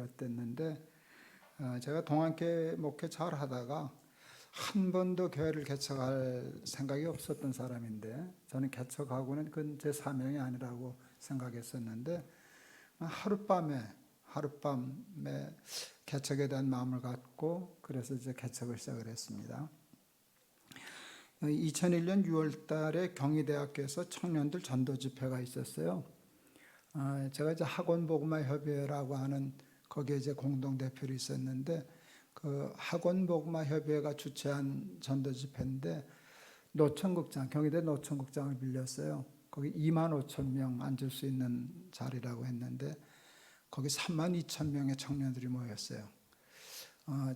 비롯됐는데 제가 동안교회 목회 잘 하다가 한 번도 교회를 개척할 생각이 없었던 사람인데 저는 개척하고는 그건 제 사명이 아니라고 생각했었는데 하룻밤에 개척에 대한 마음을 갖고 그래서 이제 개척을 시작을 했습니다. 2001년 6월 달에 경희대학교에서 청년들 전도 집회가 있었어요. 제가 이제 학원복음화협의회라고 하는 거기에 이제 공동대표로 있었는데 그 학원복음화협의회가 주최한 전도 집회인데 노천극장, 경희대 노천극장을 빌렸어요. 거기 2만 5천 명 앉을 수 있는 자리라고 했는데 거기 3만 2천 명의 청년들이 모였어요.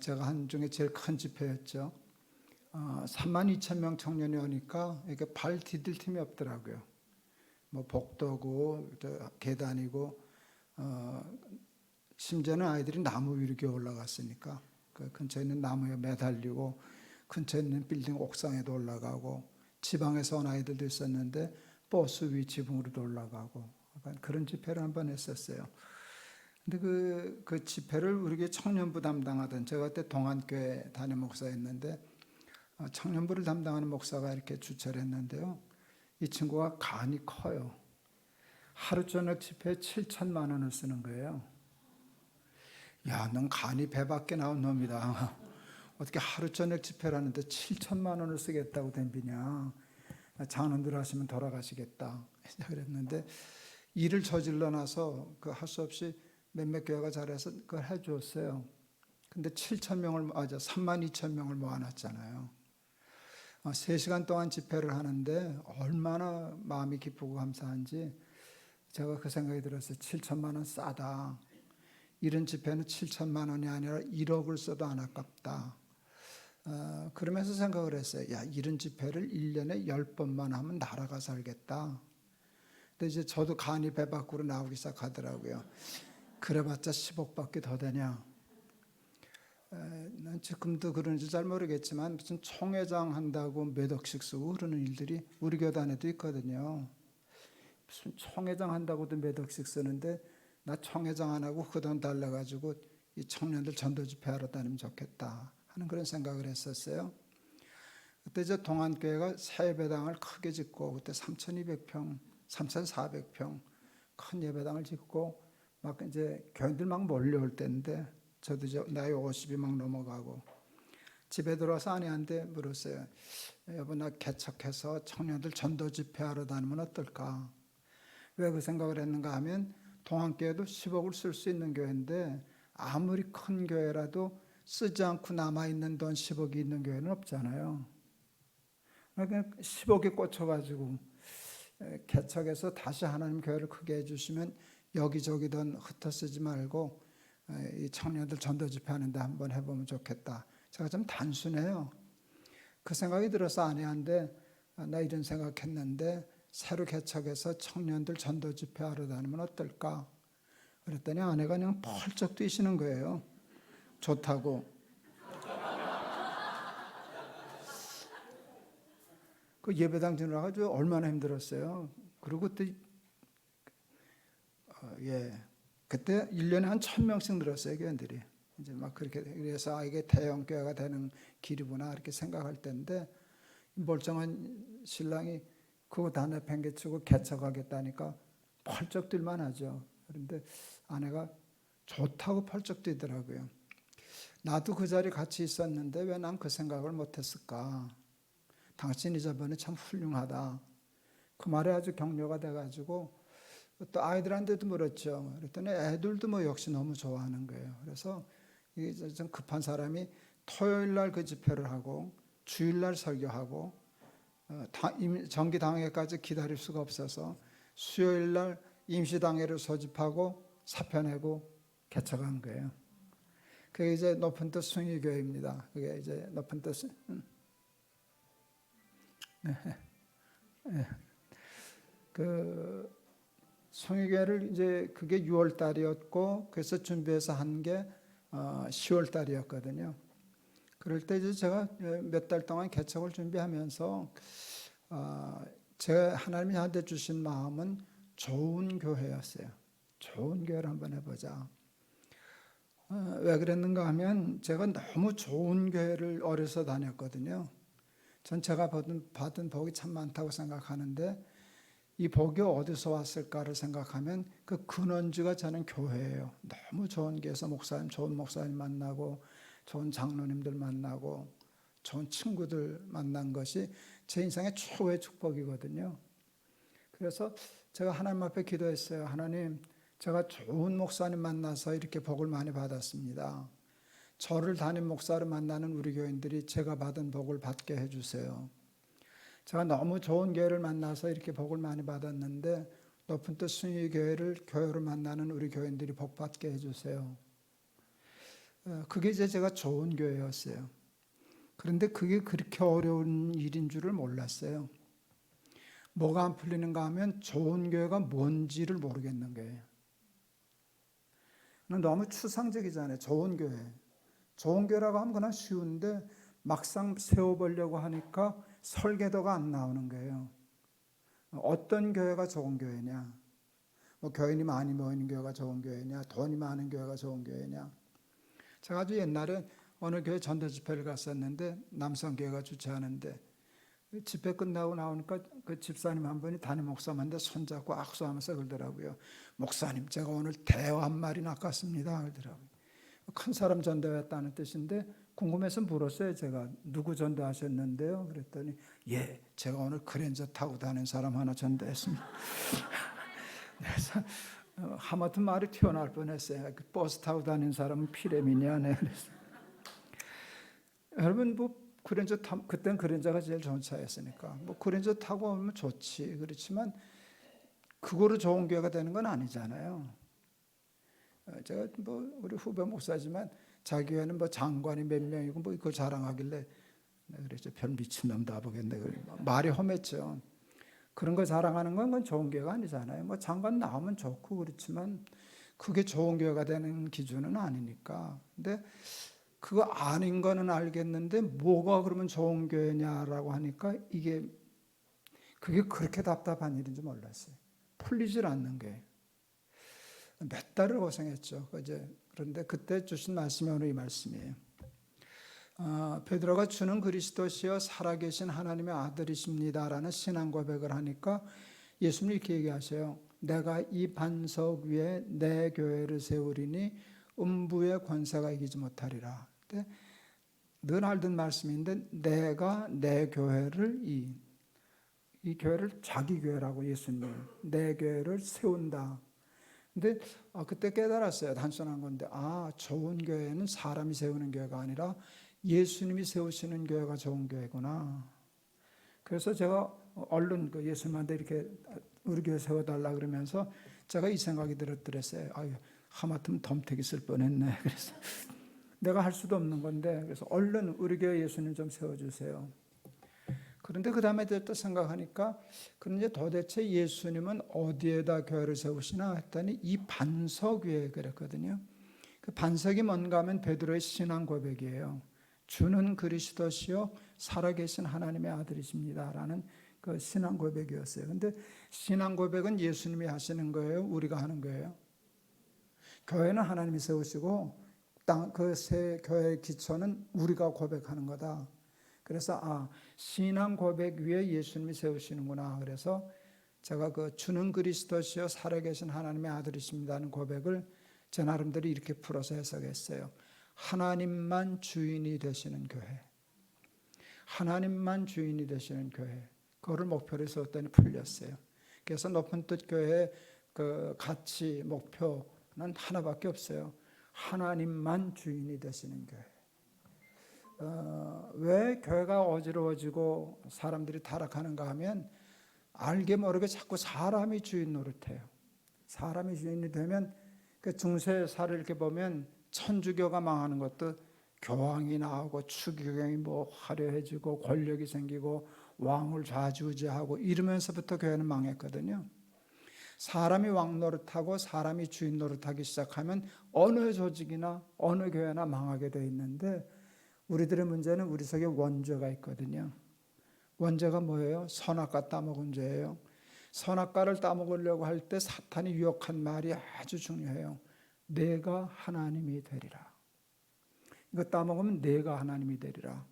제가 한 중에 제일 큰 집회였죠. 3만 2천 명 청년이 오니까 이렇게 발 디딜 틈이 없더라고요. 뭐 복도고 계단이고 심지어는 아이들이 나무 위로 올라갔으니까 그 근처에 있는 나무에 매달리고 근처에 있는 빌딩 옥상에도 올라가고 지방에서 온 아이들도 있었는데 버스 위 지붕으로도 올라가고 그런 집회를 한번 했었어요. 근데 그 집회를 우리 청년부 담당하던 제가 그때 동안교회 담임 목사였는데 청년부를 담당하는 목사가 이렇게 주최를 했는데요. 이 친구가 간이 커요. 하루 저녁 집회에 7천만 원을 쓰는 거예요. 야, 넌 간이 배밖에 나온 놈이다. 어떻게 하루 저녁 집회를 하는데 7천만 원을 쓰겠다고 덤비냐. 장로들 하시면 돌아가시겠다. 그랬는데 일을 저질러 놔서 그 할 수 없이 몇몇 교회가 잘해서 그걸 해주었어요. 근데 3만 2천 명을 모아놨잖아요. 3시간 동안 집회를 하는데 얼마나 마음이 기쁘고 감사한지 제가 그 생각이 들었어요. 7천만 원 싸다. 이런 집회는 7천만 원이 아니라 1억을 써도 안 아깝다. 그러면서 생각을 했어요. 야, 이런 집회를 1년에 10번만 하면 나라가 살겠다. 근데 이제 저도 간이 배 밖으로 나오기 시작하더라고요. 그래봤자 10억밖에 더 되냐. 난 지금도 그런지 잘 모르겠지만 무슨 총회장 한다고 몇 억씩 쓰고 그러는 일들이 우리 교단에도 있거든요. 무슨 총회장 한다고도 몇 억씩 쓰는데 나 총회장 안 하고 그 돈 달래가지고 이 청년들 전도 집회하러 다니면 좋겠다 하는 그런 생각을 했었어요. 그때 이제 동안교회가 새 예배당을 크게 짓고 그때 3,200평, 3,400평 큰 예배당을 짓고 막 이제 교인들 막 몰려올 때인데 저도 이제 나이 50이 막 넘어가고 집에 들어와서 아내한테 물었어요. 여보, 나 개척해서 청년들 전도 집회하러 다니면 어떨까? 왜 그 생각을 했는가 하면 동안교회도 10억을 쓸 수 있는 교회인데 아무리 큰 교회라도 쓰지 않고 남아있는 돈 10억이 있는 교회는 없잖아요. 그러니까 10억에 꽂혀가지고 개척해서 다시 하나님 교회를 크게 해주시면 여기저기 돈 흩어쓰지 말고 이 청년들 전도 집회하는데 한번 해보면 좋겠다. 제가 좀 단순해요. 그 생각이 들어서 아내한테 나 이런 생각했는데 새로 개척해서 청년들 전도 집회하러 다니면 어떨까? 그랬더니 아내가 그냥 펄쩍 뛰시는 거예요. 좋다고. 그 예배당 지나가지고 얼마나 힘들었어요. 그리고 그때 그때 1년에 한 1,000명씩 늘었어요, 교인들이. 이제 막 그렇게 그래서 이게 대형 교회가 되는 길이구나 이렇게 생각할 때인데 멀쩡한 신랑이 그거 다 내팽개치고 개척하겠다니까 펄쩍 뛸만 하죠. 그런데 아내가 좋다고 펄쩍 뛰더라고요. 나도 그 자리에 같이 있었는데 왜 난 그 생각을 못했을까? 당신이 저번에 참 훌륭하다. 그 말에 아주 격려가 돼가지고 또 아이들한테도 물었죠. 그랬더니 애들도 뭐 역시 너무 좋아하는 거예요. 그래서 이게 좀 급한 사람이 토요일 날 그 집회를 하고 주일 날 설교하고 정기당회까지 기다릴 수가 없어서 수요일 날 임시당회를 소집하고 사표 내고 개척한 거예요. 그게 이제 높은 뜻 숭의교회입니다. 그게 이제 높은 뜻. 그 숭의교회를 이제 그게 6월 달이었고 그래서 준비해서 한 게 10월 달이었거든요. 그럴 때 이제 제가 몇 달 동안 개척을 준비하면서 제가 하나님이 저한테 주신 마음은 좋은 교회였어요. 좋은 교회를 한번 해보자. 왜 그랬는가 하면 제가 너무 좋은 교회를 어려서 다녔거든요. 전 제가 받은 복이 참 많다고 생각하는데 이 복이 어디서 왔을까를 생각하면 그 근원지가 저는 교회예요. 너무 좋은 교회에서 좋은 목사님 만나고 좋은 장로님들 만나고 좋은 친구들 만난 것이 제 인생의 최고의 축복이거든요. 그래서 제가 하나님 앞에 기도했어요. 하나님, 제가 좋은 목사님 만나서 이렇게 복을 많이 받았습니다. 저를 담임 목사로 만나는 우리 교인들이 제가 받은 복을 받게 해주세요. 제가 너무 좋은 교회를 만나서 이렇게 복을 많이 받았는데 높은 뜻 순위 교회를 만나는 우리 교인들이 복 받게 해주세요. 그게 이제 제가 좋은 교회였어요. 그런데 그게 그렇게 어려운 일인 줄을 몰랐어요. 뭐가 안 풀리는가 하면 좋은 교회가 뭔지를 모르겠는 거예요. 너무 추상적이잖아요. 좋은 교회. 좋은 교회라고 하면 그냥 쉬운데 막상 세워보려고 하니까 설계도가 안 나오는 거예요. 어떤 교회가 좋은 교회냐? 교인이 많이 모이는 교회가 좋은 교회냐? 돈이 많은 교회가 좋은 교회냐? 제가 아주 옛날에 어느 교회 전도 집회를 갔었는데 남성교회가 주최하는데 집회 끝나고 나오니까 그 집사님 한 분이 담임 목사님한테 손잡고 악수하면서 그러더라고요. 목사님, 제가 오늘 대화 한 마리 낚았습니다. 그러더라고요. 큰 사람 전도했다는 뜻인데 궁금해서 물었어요. 제가 누구 전도하셨는데요? 그랬더니 예, 제가 오늘 그랜저 타고 다니는 사람 하나 전도했습니다. 그래서 하마터면 말이 튀어나올 뻔했어요. 버스 타고 다니는 사람은 피레미냐? 네, 그랬어요. 여러분 그랜저 그때는 그랜저가 제일 좋은 차였으니까 그랜저 타고 오면 좋지. 그렇지만 그거로 좋은 교회가 되는 건 아니잖아요. 제가 우리 후배 목사지만 자기 교회는 장관이 몇 명이고 그걸 자랑하길래 그랬죠. 별 미친놈 다 보겠네. 말이 험했죠. 그런 거 자랑하는 건 그건 좋은 교회가 아니잖아요. 장관 나오면 좋고 그렇지만 그게 좋은 교회가 되는 기준은 아니니까. 근데 그거 아닌 거는 알겠는데 뭐가 그러면 좋은 교회냐라고 하니까 그게 그렇게 답답한 일인지 몰랐어요. 풀리질 않는 게. 몇 달을 고생했죠. 그런데 그때 주신 말씀이 오늘 이 말씀이에요. 베드로가 주는 그리스도시여 살아계신 하나님의 아들이십니다라는 신앙 고백을 하니까 예수님이 이렇게 얘기하세요. 내가 이 반석 위에 내 교회를 세우리니 음부의 권세가 이기지 못하리라. 늘 알던 말씀인데 내가 내 교회를 이 교회를 자기 교회라고 예수님이 내 교회를 세운다. 근데 그때 깨달았어요. 단순한 건데 좋은 교회는 사람이 세우는 교회가 아니라 예수님이 세우시는 교회가 좋은 교회구나. 그래서 제가 얼른 예수님한테 이렇게 우리 교회 세워달라 그러면서 제가 이 생각이 들었어요. 하마터면 덤태기 쓸 뻔했네. 그래서 내가 할 수도 없는 건데 그래서 얼른 우리 교회 예수님 좀 세워주세요. 그런데 그 다음에 또 생각하니까 그런데 도대체 예수님은 어디에다 교회를 세우시나 했더니 이 반석 위에 그랬거든요. 그 반석이 뭔가 하면 베드로의 신앙 고백이에요. 주는 그리스도시요 살아계신 하나님의 아들이십니다라는 그 신앙 고백이었어요. 근데 신앙 고백은 예수님이 하시는 거예요? 우리가 하는 거예요? 교회는 하나님이 세우시고 그 새 교회의 기초는 우리가 고백하는 거다. 그래서 신앙 고백 위에 예수님이 세우시는구나. 그래서 제가 그 주는 그리스도시요 살아계신 하나님의 아들이십니다는 고백을 제 나름대로 이렇게 풀어서 해석했어요. 하나님만 주인이 되시는 교회. 하나님만 주인이 되시는 교회. 그거를 목표로 세웠더니 풀렸어요. 그래서 높은 뜻 교회의 그 가치, 목표는 하나밖에 없어요. 하나님만 주인이 되시는 교회. 왜 교회가 어지러워지고 사람들이 타락하는가 하면 알게 모르게 자꾸 사람이 주인 노릇해요. 사람이 주인이 되면 그 중세사를 이렇게 보면 천주교가 망하는 것도 교황이 나오고 추기경이 화려해지고 권력이 생기고 왕을 좌지우지하고 이러면서부터 교회는 망했거든요. 사람이 왕 노릇하고 사람이 주인 노릇하기 시작하면 어느 조직이나 어느 교회나 망하게 돼 있는데 우리들의 문제는 우리 속에 원죄가 있거든요. 원죄가 뭐예요? 선악과 따먹은 죄예요. 선악과를 따먹으려고 할 때 사탄이 유혹한 말이 아주 중요해요. 내가 하나님이 되리라. 이거 따먹으면 내가 하나님이 되리라.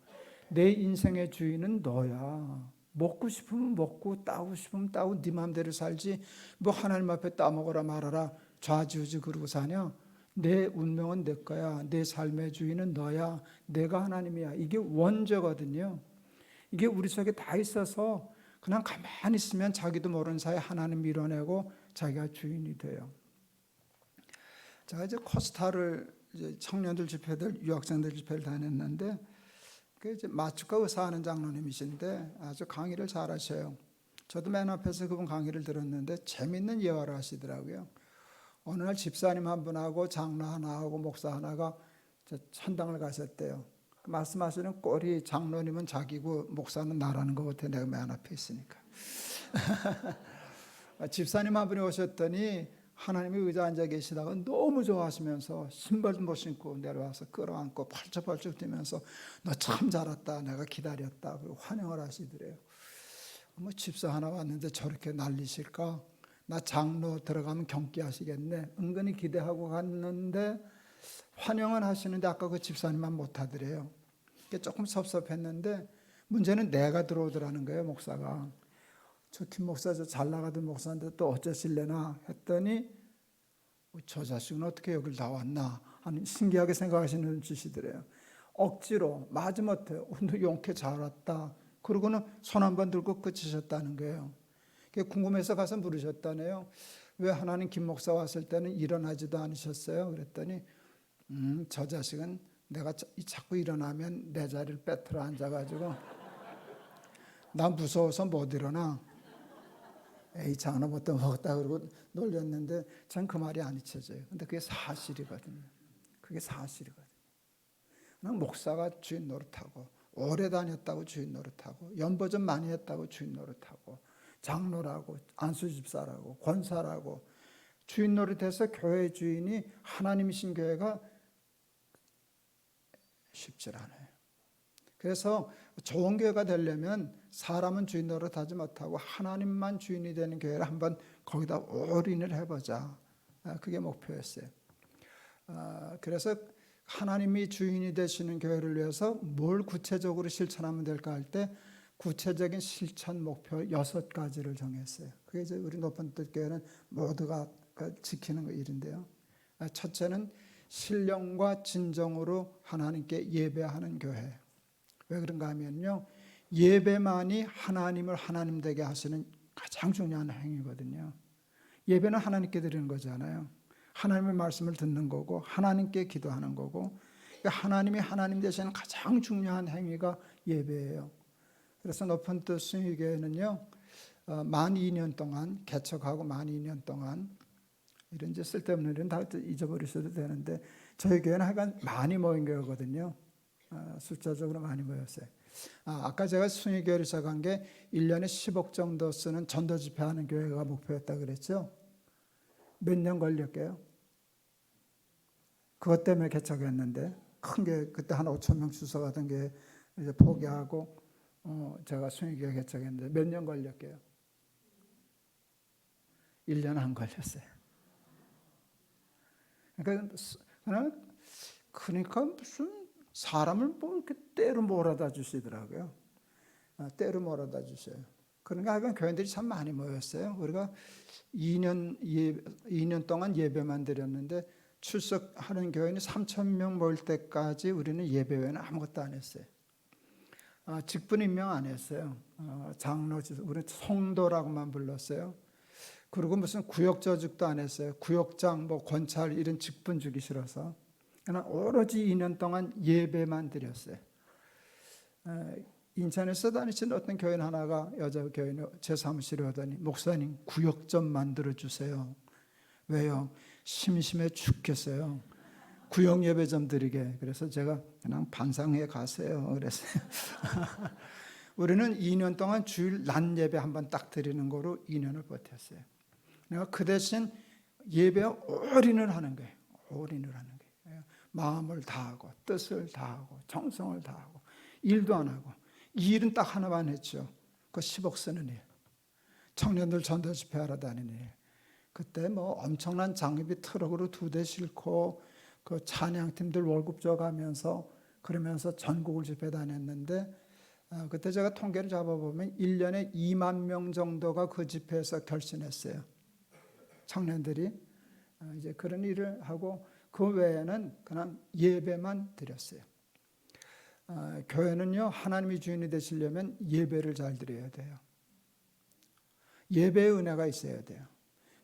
내 인생의 주인은 너야. 먹고 싶으면 먹고 따고 싶으면 따고 네 마음대로 살지 뭐 하나님 앞에 따먹어라 말아라 좌지우지 그러고 사냐. 내 운명은 내 거야. 내 삶의 주인은 너야. 내가 하나님이야. 이게 원죄거든요. 이게 우리 속에 다 있어서 그냥 가만히 있으면 자기도 모르는 사이에 하나님 밀어내고 자기가 주인이 돼요. 제가 이제 코스타를 이제 청년들 집회들, 유학생들 집회를 다녔는데 그 이제 마추카 의사하는 장로님이신데 아주 강의를 잘하셔요. 저도 맨 앞에서 그분 강의를 들었는데 재밌는 예화를 하시더라고요. 어느 날 집사님 한 분하고 장로 하나하고 목사 하나가 천당을 가셨대요. 말씀하시는 꼴이 장로님은 자기고 목사는 나라는 것 같아. 내가 맨 앞에 있으니까. 집사님 한 분이 오셨더니 하나님이 의자 앉아 계시다가 너무 좋아하시면서 신발도 못 신고 내려와서 끌어안고 펄쩍펄쩍 뛰면서 너 참 잘 왔다. 내가 기다렸다. 그리고 환영을 하시더래요. 뭐 집사 하나 왔는데 저렇게 난리실까? 나 장로 들어가면 경기하시겠네. 은근히 기대하고 갔는데 환영은 하시는데 아까 그 집사님만 못하더래요. 조금 섭섭했는데 문제는 내가 들어오더라는 거예요. 목사가. 저 김 목사 저 잘 나가던 목사인데 또 어쩌실래나 했더니 저 자식은 어떻게 여길 다 왔나 하는 신기하게 생각하시는 짓이더래요. 억지로 마지못해 너 용케 잘 왔다. 그러고는 손 한 번 들고 끝이셨다는 거예요. 궁금해서 가서 물으셨다네요. 왜 하나님 김 목사 왔을 때는 일어나지도 않으셨어요? 그랬더니 저 자식은 내가 자꾸 일어나면 내 자리를 빼들어 앉아가지고 나 무서워서 못 일어나. 에이 장로 못도 먹었다 그러고 놀렸는데 전 그 말이 안 잊혀져요. 근데 그게 사실이거든요. 그게 사실이거든요. 목사가 주인 노릇하고 오래 다녔다고 주인 노릇하고 연보전 많이 했다고 주인 노릇하고 장로라고 안수집사라고 권사라고 주인 노릇해서 교회 주인이 하나님이신 교회가 쉽지 않아요. 그래서 좋은 교회가 되려면 사람은 주인 노릇하지 못하고 하나님만 주인이 되는 교회를 한번 거기다 올인을 해보자. 그게 목표였어요. 그래서 하나님이 주인이 되시는 교회를 위해서 뭘 구체적으로 실천하면 될까 할 때 구체적인 실천 목표 6가지를 정했어요. 그게 이제 우리 높은 뜻 교회는 모두가 지키는 일인데요. 첫째는 신령과 진정으로 하나님께 예배하는 교회. 왜 그런가 하면요. 예배만이 하나님을 하나님 되게 하시는 가장 중요한 행위거든요. 예배는 하나님께 드리는 거잖아요. 하나님의 말씀을 듣는 거고 하나님께 기도하는 거고 하나님이 하나님 되시는 가장 중요한 행위가 예배예요. 그래서 높은 뜻 순위교회는요. 만 2년 동안 개척하고 만 2년 동안 이런 이제 쓸데없는 일은 다 잊어버리셔도 되는데 저희 교회는 하여간 많이 모인 교회거든요. 숫자적으로 많이 모였어요. 아까 제가 순위교회를 시작한 게 1년에 10억 정도 쓰는 전도 집회하는 교회가 목표였다 그랬죠. 몇 년 걸렸게요? 그것 때문에 개척했는데 큰 게 그때 한 5천 명 주석하던 게 이제 포기하고 제가 순위교회 개척했는데 몇 년 걸렸게요? 1년 안 걸렸어요. 그러니까 무슨 사람을 뭐 이렇게 때로 몰아다 주시더라고요. 때로 몰아다 주셔요. 그러니까 하여간 교인들이 참 많이 모였어요. 우리가 2년 동안 예배만 드렸는데 출석하는 교인이 3,000명 모일 때까지 우리는 예배 외에는 아무것도 안 했어요. 직분 임명 안 했어요. 장로, 우리 성도라고만 불렀어요. 그리고 무슨 구역조직도 안 했어요. 구역장, 뭐 권찰 이런 직분 주기 싫어서. 그냥 오로지 2년 동안 예배만 드렸어요. 인천에서 다니신 어떤 교인 하나가 여자 교인이 제 사무실에 오더니 목사님 구역 좀 만들어 주세요. 왜요? 심심해 죽겠어요. 구역 예배 좀 드리게. 그래서 제가 그냥 반상회 가세요. 그랬어요. 우리는 2년 동안 주일 낮 예배 한번 딱 드리는 거로 2년을 버텼어요. 내가 그 대신 예배에 올인을 하는 거예요. 올인을 하는 거예요. 마음을 다하고 뜻을 다하고 정성을 다하고 일도 안 하고 이 일은 딱 하나만 했죠. 그 10억 쓰는 일. 청년들 전도 집회하러 다니는 일. 그때 뭐 엄청난 장비 트럭으로 2대 싣고 그 찬양팀들 월급 줘가면서 그러면서 전국을 집회 다녔는데 그때 제가 통계를 잡아보면 1년에 2만 명 정도가 그 집회에서 결신했어요. 청년들이 이제 그런 일을 하고 그 외에는 그냥 예배만 드렸어요. 교회는요, 하나님이 주인이 되시려면 예배를 잘 드려야 돼요. 예배의 은혜가 있어야 돼요.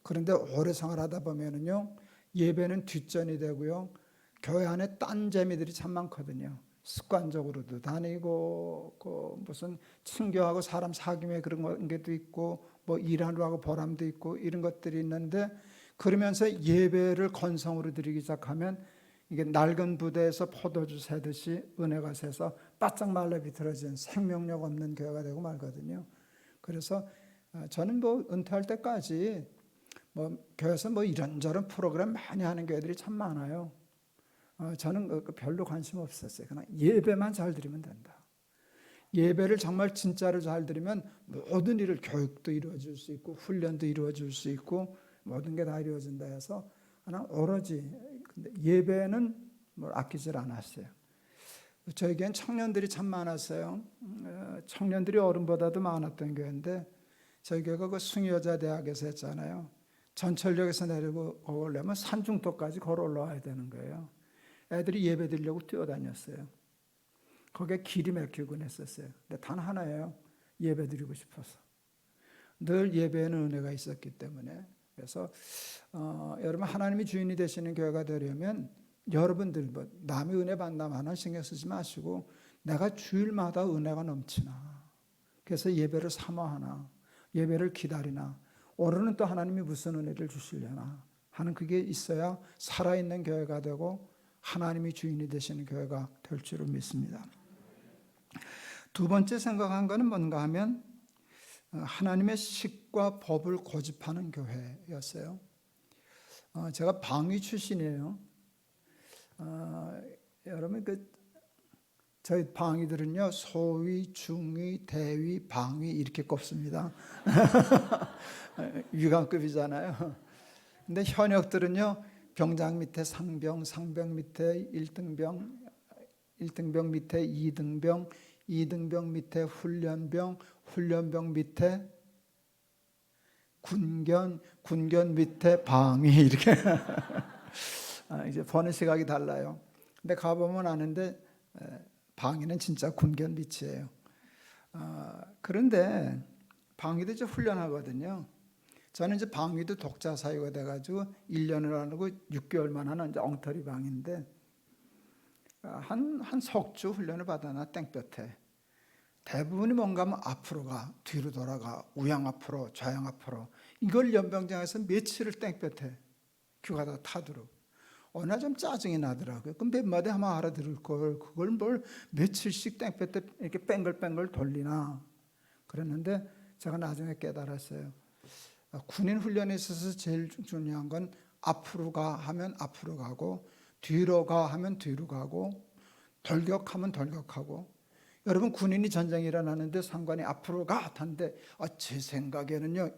그런데 오래 생활하다 보면은요, 예배는 뒷전이 되고요, 교회 안에 딴 재미들이 참 많거든요. 습관적으로도 다니고, 무슨 친교하고 사람 사귐에 그런 것도 있고, 뭐 일하느라고 보람도 있고 이런 것들이 있는데, 그러면서 예배를 건성으로 드리기 시작하면 이게 낡은 부대에서 포도주 새듯이 은혜가 새서 바짝 말라 비틀어진 생명력 없는 교회가 되고 말거든요. 그래서 저는 뭐 은퇴할 때까지 뭐 교회에서 뭐 이런저런 프로그램 많이 하는 교회들이 참 많아요. 저는 별로 관심 없었어요. 그냥 예배만 잘 드리면 된다. 예배를 정말 진짜로 잘 드리면 모든 일을, 교육도 이루어질 수 있고 훈련도 이루어질 수 있고 모든 게 다 이루어진다 해서 그냥 오로지, 근데 예배는 뭘 아끼질 않았어요. 저에겐 청년들이 참 많았어요. 청년들이 어른보다도 많았던 교회인데, 저희 교회가 그 숭여자 대학에서 했잖아요. 전철역에서 내리고 오려면 산중턱까지 걸어 올라와야 되는 거예요. 애들이 예배 드리려고 뛰어다녔어요. 거기에 길이 막히곤 했었어요. 근데 단 하나예요. 예배 드리고 싶어서. 늘 예배에는 은혜가 있었기 때문에. 그래서 여러분, 하나님이 주인이 되시는 교회가 되려면 여러분들 뭐 남의 은혜 받나마나 신경 쓰지 마시고, 내가 주일마다 은혜가 넘치나, 그래서 예배를 사모하나, 예배를 기다리나, 오늘은 또 하나님이 무슨 은혜를 주시려나 하는 그게 있어야 살아있는 교회가 되고 하나님이 주인이 되시는 교회가 될 줄을 믿습니다. 두 번째 생각한 것은 뭔가 하면 하나님의 식과 법을 고집하는 교회였어요. 제가 방위 출신이에요. 여러분, 저희 방위들은요, 소위, 중위, 대위, 방위 이렇게 꼽습니다. 위관급이잖아요. 근데 현역들은요, 병장 밑에 상병, 상병 밑에 1등병, 1등병 밑에 2등병, 2등병 밑에 훈련병, 훈련병 밑에 군견, 군견 밑에 방위, 이렇게 이제 보는 시각이 달라요. 근데 가보면 아는데 방위는 진짜 군견 밑이에요. 그런데 방위도 이제 훈련하거든요. 저는 이제 방위도 독자 사유가 돼가지고 1년을 안 하고 6개월만 하는 이제 엉터리 방인데, 한 석주 훈련을 받아나 땡볕에 대부분이 뭔가 하면 앞으로 가, 뒤로 돌아가, 우양 앞으로, 좌양 앞으로, 이걸 연병장에서 며칠을 땡볕에 휴가다 타도록. 어느 날 좀 짜증이 나더라고요. 그럼 몇 마디 하면 알아들을 걸, 그걸 뭘 며칠씩 땡볕에 이렇게 뺑글뺑글 돌리나. 그랬는데 제가 나중에 깨달았어요. 군인 훈련에 있어서 제일 중요한 건 앞으로 가 하면 앞으로 가고, 뒤로 가 하면 뒤로 가고, 돌격하면 돌격하고. 여러분, 군인이 전쟁이 일어나는데 상관이 앞으로 가 하는데, 제 생각에는요,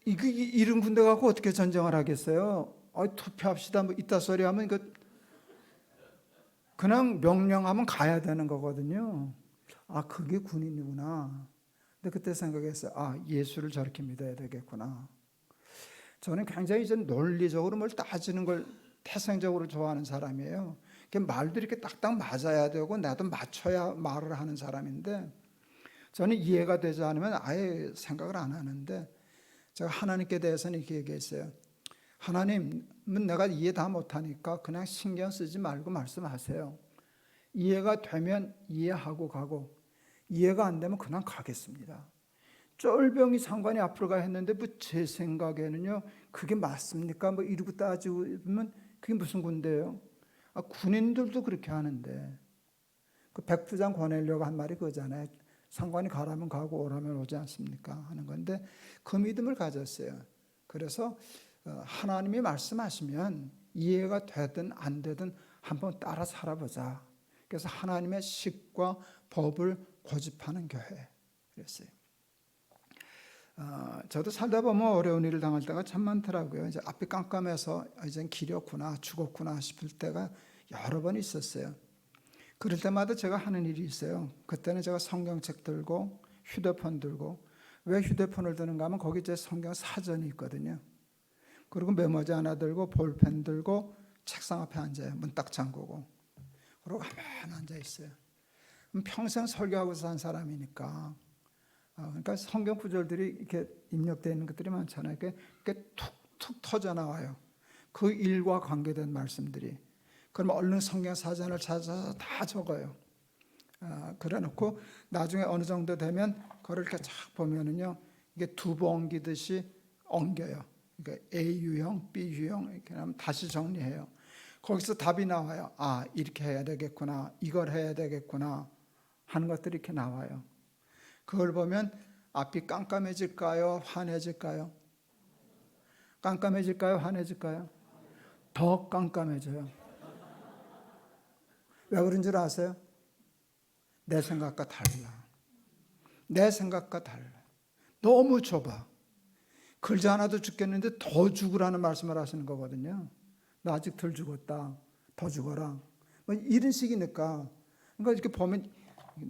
이런 군대 갖고 어떻게 전쟁을 하겠어요? 투표합시다 뭐 이따 소리 하면 그냥 명령하면 가야 되는 거거든요. 그게 군인이구나. 근데 그때 생각했어요. 예수를 저렇게 믿어야 되겠구나. 저는 굉장히 좀 논리적으로 뭘 따지는 걸 태생적으로 좋아하는 사람이에요. 말도 이렇게 딱딱 맞아야 되고 나도 맞춰야 말을 하는 사람인데, 저는 이해가 되지 않으면 아예 생각을 안 하는데, 제가 하나님께 대해서는 이렇게 얘기했어요. 하나님은 내가 이해 다 못하니까 그냥 신경 쓰지 말고 말씀하세요. 이해가 되면 이해하고 가고, 이해가 안 되면 그냥 가겠습니다. 쫄병이 상관이 앞으로 가 했는데 뭐 제 생각에는요, 그게 맞습니까? 뭐 이러고 따지면 그게 무슨 군대예요? 군인들도 그렇게 하는데, 그 백부장 권하려고 한 말이 그거잖아요. 상관이 가라면 가고 오라면 오지 않습니까? 하는 건데, 그 믿음을 가졌어요. 그래서 하나님이 말씀하시면 이해가 되든 안 되든 한번 따라 살아보자. 그래서 하나님의 식과 법을 고집하는 교회 그랬어요. 저도 살다 보면 어려운 일을 당할 때가 참 많더라고요. 이제 앞이 깜깜해서 이젠 길이 없구나, 죽었구나 싶을 때가 여러 번 있었어요. 그럴 때마다 제가 하는 일이 있어요. 그때는 제가 성경책 들고 휴대폰 들고, 왜 휴대폰을 드는가 하면 거기 제 성경 사전이 있거든요. 그리고 메모지 하나 들고 볼펜 들고 책상 앞에 앉아요. 문 딱 잠그고. 그러고 가만히 앉아 있어요. 평생 설교하고 산 사람이니까. 그러니까 성경 구절들이 이렇게 입력되어 있는 것들이 많잖아요. 이렇게 툭툭 터져 나와요. 그 일과 관계된 말씀들이. 그럼 얼른 성경 사전을 찾아서 다 적어요. 그래 놓고 나중에 어느 정도 되면 그걸 이렇게 쫙 보면은요, 이게 두부 엉기듯이 엉겨요. 그러니까 A 유형, B 유형 이렇게 하면 다시 정리해요. 거기서 답이 나와요. 아, 이렇게 해야 되겠구나, 이걸 해야 되겠구나 하는 것들이 이렇게 나와요. 그걸 보면 앞이 깜깜해질까요? 환해질까요? 깜깜해질까요? 환해질까요? 더 깜깜해져요. 왜 그런 줄 아세요? 내 생각과 달라. 내 생각과 달라. 너무 좁아. 글자 하나도 죽겠는데 더 죽으라는 말씀을 하시는 거거든요. 나 아직 덜 죽었다, 더 죽어라, 뭐 이런 식이니까. 그러니까 이렇게 보면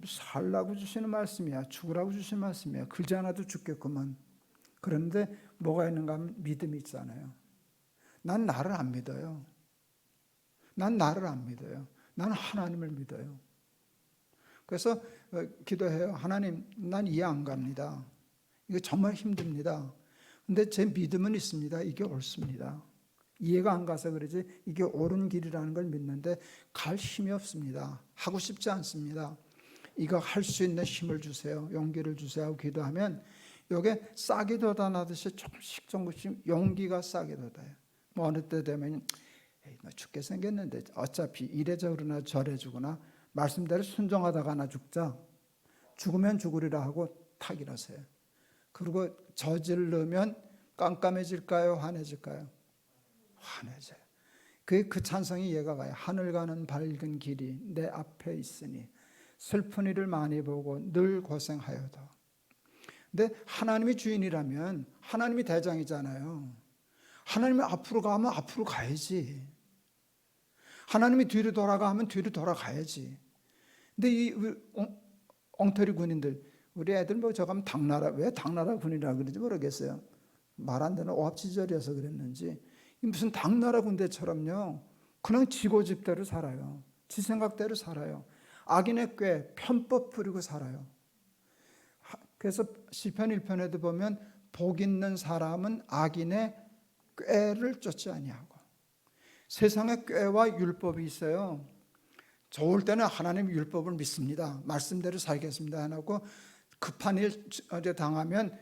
살라고 주시는 말씀이야, 죽으라고 주시는 말씀이야. 글자 하나도 죽겠구만. 그런데 뭐가 있는가 하면 믿음이 있잖아요. 난 나를 안 믿어요. 난 나를 안 믿어요. 나는 하나님을 믿어요. 그래서 기도해요. 하나님, 난 이해 안 갑니다. 이거 정말 힘듭니다. 근데 제 믿음은 있습니다. 이게 옳습니다. 이해가 안 가서 그러지 이게 옳은 길이라는 걸 믿는데 갈 힘이 없습니다. 하고 싶지 않습니다. 이거 할 수 있는 힘을 주세요. 용기를 주세요 하고 기도하면 이게 싹이 돋아나듯이 조금씩 용기가 싹이 돋아요. 뭐 어느 때 되면 에이, 너 죽게 생겼는데 어차피 이래저래나 저래주거나 말씀대로 순종하다가 나 죽자. 죽으면 죽으리라 하고 탁 일어서요. 그리고 저지르면 깜깜해질까요? 환해질까요? 환해져요. 그 찬성이 이해가 가요. 하늘 가는 밝은 길이 내 앞에 있으니 슬픈 일을 많이 보고 늘 고생하여도. 근데 하나님이 주인이라면 하나님이 대장이잖아요. 하나님이 앞으로 가면 앞으로 가야지. 하나님이 뒤로 돌아가면 뒤로 돌아가야지. 근데 이 엉터리 군인들, 우리 애들 뭐 저가면 당나라, 왜 당나라 군이라 그런지 모르겠어요. 말 안 되는 오합지졸이어서 그랬는지 무슨 당나라 군대처럼요, 그냥 지고 집대로 살아요. 지 생각대로 살아요. 악인의 꾀, 편법 부리고 살아요. 그래서 시편 1편에도 보면 복 있는 사람은 악인의 꾀를 쫓지 아니하고. 세상에 꾀와 율법이 있어요. 좋을 때는 하나님 율법을 믿습니다. 말씀대로 살겠습니다 하고 급한 일 당하면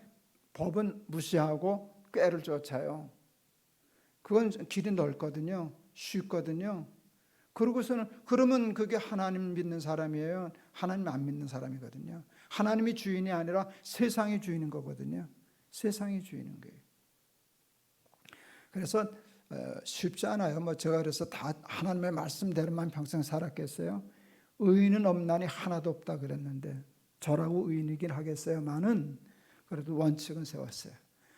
법은 무시하고 꾀를 쫓아요. 그건 길이 넓거든요. 쉽거든요. 그러고서는 그러면 그게 하나님 믿는 사람이에요? 하나님 안 믿는 사람이거든요. 하나님이 주인이 아니라 세상이 주인인 거거든요. 세상이 주인인 거예요. 그래서 쉽지 않아요. 뭐 제가 그래서 다 하나님의 말씀대로만 평생 살았겠어요? 의인은 없나니 하나도 없다 그랬는데 저라고 의인이긴 하겠어요만은 그래도 원칙은 세웠어요.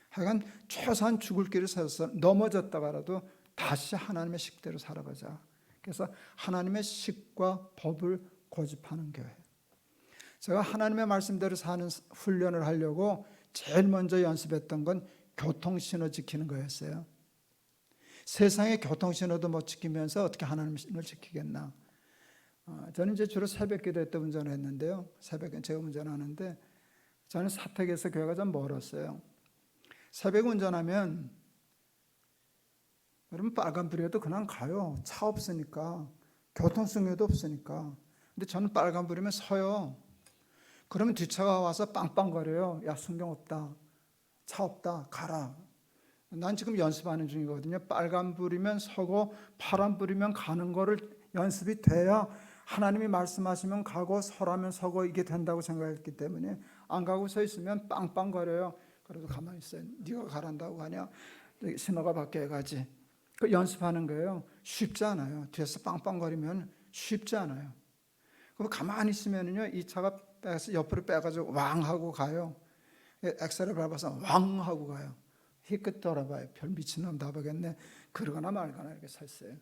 하여간 최소한 죽을 길을 세워서 넘어졌다가라도 다시 하나님의 식대로 살아가자. 그래서 하나님의 식과 법을 고집하는 교회. 제가 하나님의 말씀대로 사는 훈련을 하려고 제일 먼저 연습했던 건 교통신호 지키는 거였어요. 세상의 교통신호도 못 지키면서 어떻게 하나님을 지키겠나. 저는 이제 주로 새벽 기도회 때 운전을 했는데요. 새벽에 제가 운전하는데 저는 사택에서 교회가 좀 멀었어요. 새벽 운전하면 여러분 빨간불이어도 그냥 가요. 차 없으니까. 교통수표도 없으니까. 근데 저는 빨간불이면 서요. 그러면 뒷차가 와서 빵빵거려요. 야, 순경 없다, 차 없다, 가라. 난 지금 연습하는 중이거든요. 빨간불이면 서고 파란불이면 가는 거를 연습이 돼야 하나님이 말씀하시면 가고 서라면 서고 이게 된다고 생각했기 때문에 안 가고 서 있으면 빵빵거려요. 그래도 가만히 있어요. 네가 가란다고 하냐? 신호가 바뀌어 가지. 그 연습하는 거예요. 쉽지 않아요. 뒤에서 빵빵거리면 쉽지 않아요. 그럼 가만히 있으면요, 이 차가 빼서 옆으로 빼가지고 왕 하고 가요. 엑셀을 밟아서 왕 하고 가요. 희끗 돌아봐요. 별 미친놈 다 보겠네. 그러거나 말거나 이렇게 서 있어요.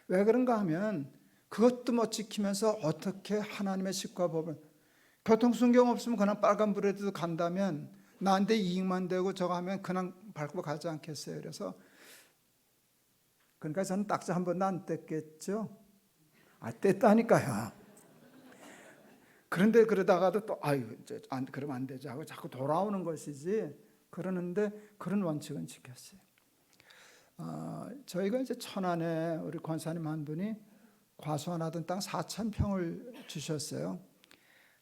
왜 그런가 하면 그것도 못 지키면서 어떻게 하나님의 식과 법을, 교통순경 없으면 그냥 빨간불에도 간다면 나한테 이익만 되고 저거 하면 그냥 밟고 가지 않겠어요. 그러니까 저는 딱지 한 번도 안 뗐겠죠. 뗐다니까요. 그런데 그러다가도 또 이제 그러면 안 되죠 하고 자꾸 돌아오는 것이지. 그러는데 그런 원칙은 지켰어요. 저희가 이제 천안에 우리 권사님 한 분이 과수원하던 땅 4,000평을 주셨어요.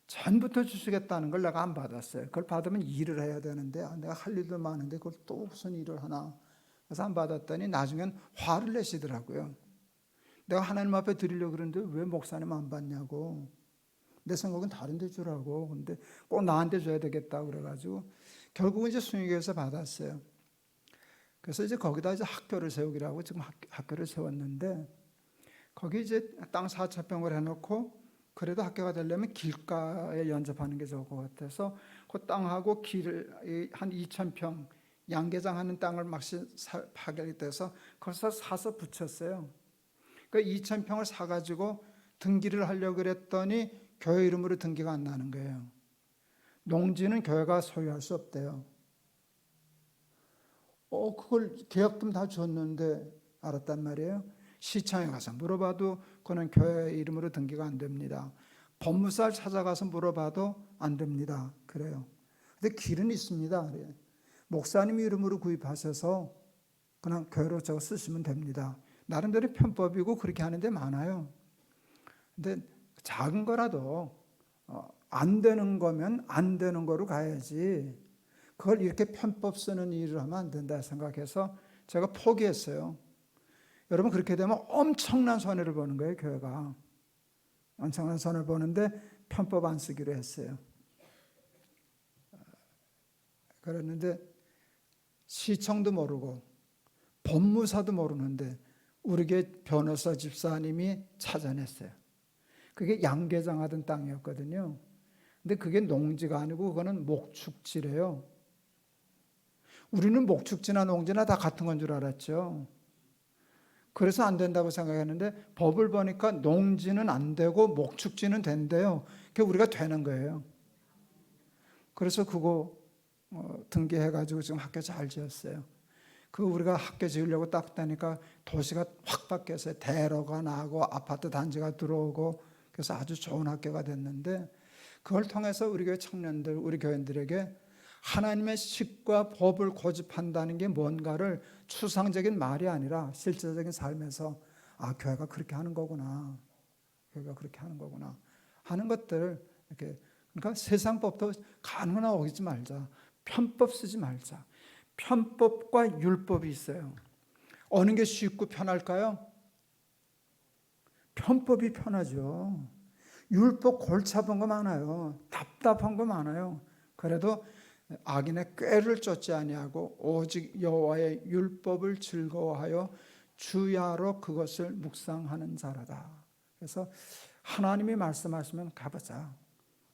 전부터 주시겠다는 걸 내가 안 받았어요. 그걸 받으면 일을 해야 되는데 내가 할 일도 많은데 그걸 또 무슨 일을 하나. 그래서 안 받았더니 나중엔 화를 내시더라고요. 내가 하나님 앞에 드리려고 그러는데 왜 목사님 안 받냐고. 내 생각은 다른 데 주라고. 근데 꼭 나한테 줘야 되겠다고 그래가지고 결국은 이제 순위교에서 받았어요. 그래서 이제 거기다 이제 학교를 세우기로 하고 지금 학교를 세웠는데 거기 이제 땅 4,000평을 해놓고 그래도 학교가 되려면 길가에 연접하는 게 좋을 것 같아서 그 땅하고 길을 한 2,000평 양계장 하는 땅을 막 파견돼서 거기서 사서 붙였어요. 그 2,000평을 사가지고 등기를 하려고 그랬더니 교회 이름으로 등기가 안 나는 거예요. 농지는 교회가 소유할 수 없대요. 그걸 계약금 다 줬는데 알았단 말이에요. 시청에 가서 물어봐도 그는 교회 이름으로 등기가 안 됩니다. 법무사를 찾아가서 물어봐도 안 됩니다. 그래요. 근데 길은 있습니다. 그래요. 목사님 이름으로 구입하셔서 그냥 교회로 저거 쓰시면 됩니다. 나름대로 편법이고 그렇게 하는 데 많아요. 근데 작은 거라도 안 되는 거면 안 되는 거로 가야지 그걸 이렇게 편법 쓰는 일을 하면 안 된다 생각해서 제가 포기했어요. 여러분 그렇게 되면 엄청난 손해를 보는 거예요. 교회가 엄청난 손해를 보는데 편법 안 쓰기로 했어요. 그랬는데 시청도 모르고 법무사도 모르는데 우리 교회 변호사 집사님이 찾아냈어요. 그게 양계장 하던 땅이었거든요. 근데 그게 농지가 아니고 그거는 목축지래요. 우리는 목축지나 농지나 다 같은 건 줄 알았죠. 그래서 안 된다고 생각했는데 법을 보니까 농지는 안 되고 목축지는 된대요. 그게 우리가 되는 거예요. 그래서 그거 등기해가지고 지금 학교 잘 지었어요. 그 우리가 학교 지으려고 딱 다니까 도시가 확 바뀌었어요. 대로가 나고 아파트 단지가 들어오고 그래서 아주 좋은 학교가 됐는데 그걸 통해서 우리 교회 청년들, 우리 교인들에게 하나님의 식과 법을 고집한다는 게 뭔가를 추상적인 말이 아니라 실제적인 삶에서 교회가 그렇게 하는 거구나. 교회가 그렇게 하는 거구나. 하는 것들 이렇게 그러니까 세상 법도 가능하나 어기지 말자. 편법 쓰지 말자. 편법과 율법이 있어요. 어느 게 쉽고 편할까요? 편법이 편하죠. 율법 골치 아픈 거 많아요. 답답한 거 많아요. 그래도 악인의 꾀를 쫓지 아니하고 오직 여호와의 율법을 즐거워하여 주야로 그것을 묵상하는 자라다. 그래서 하나님이 말씀하시면 가보자.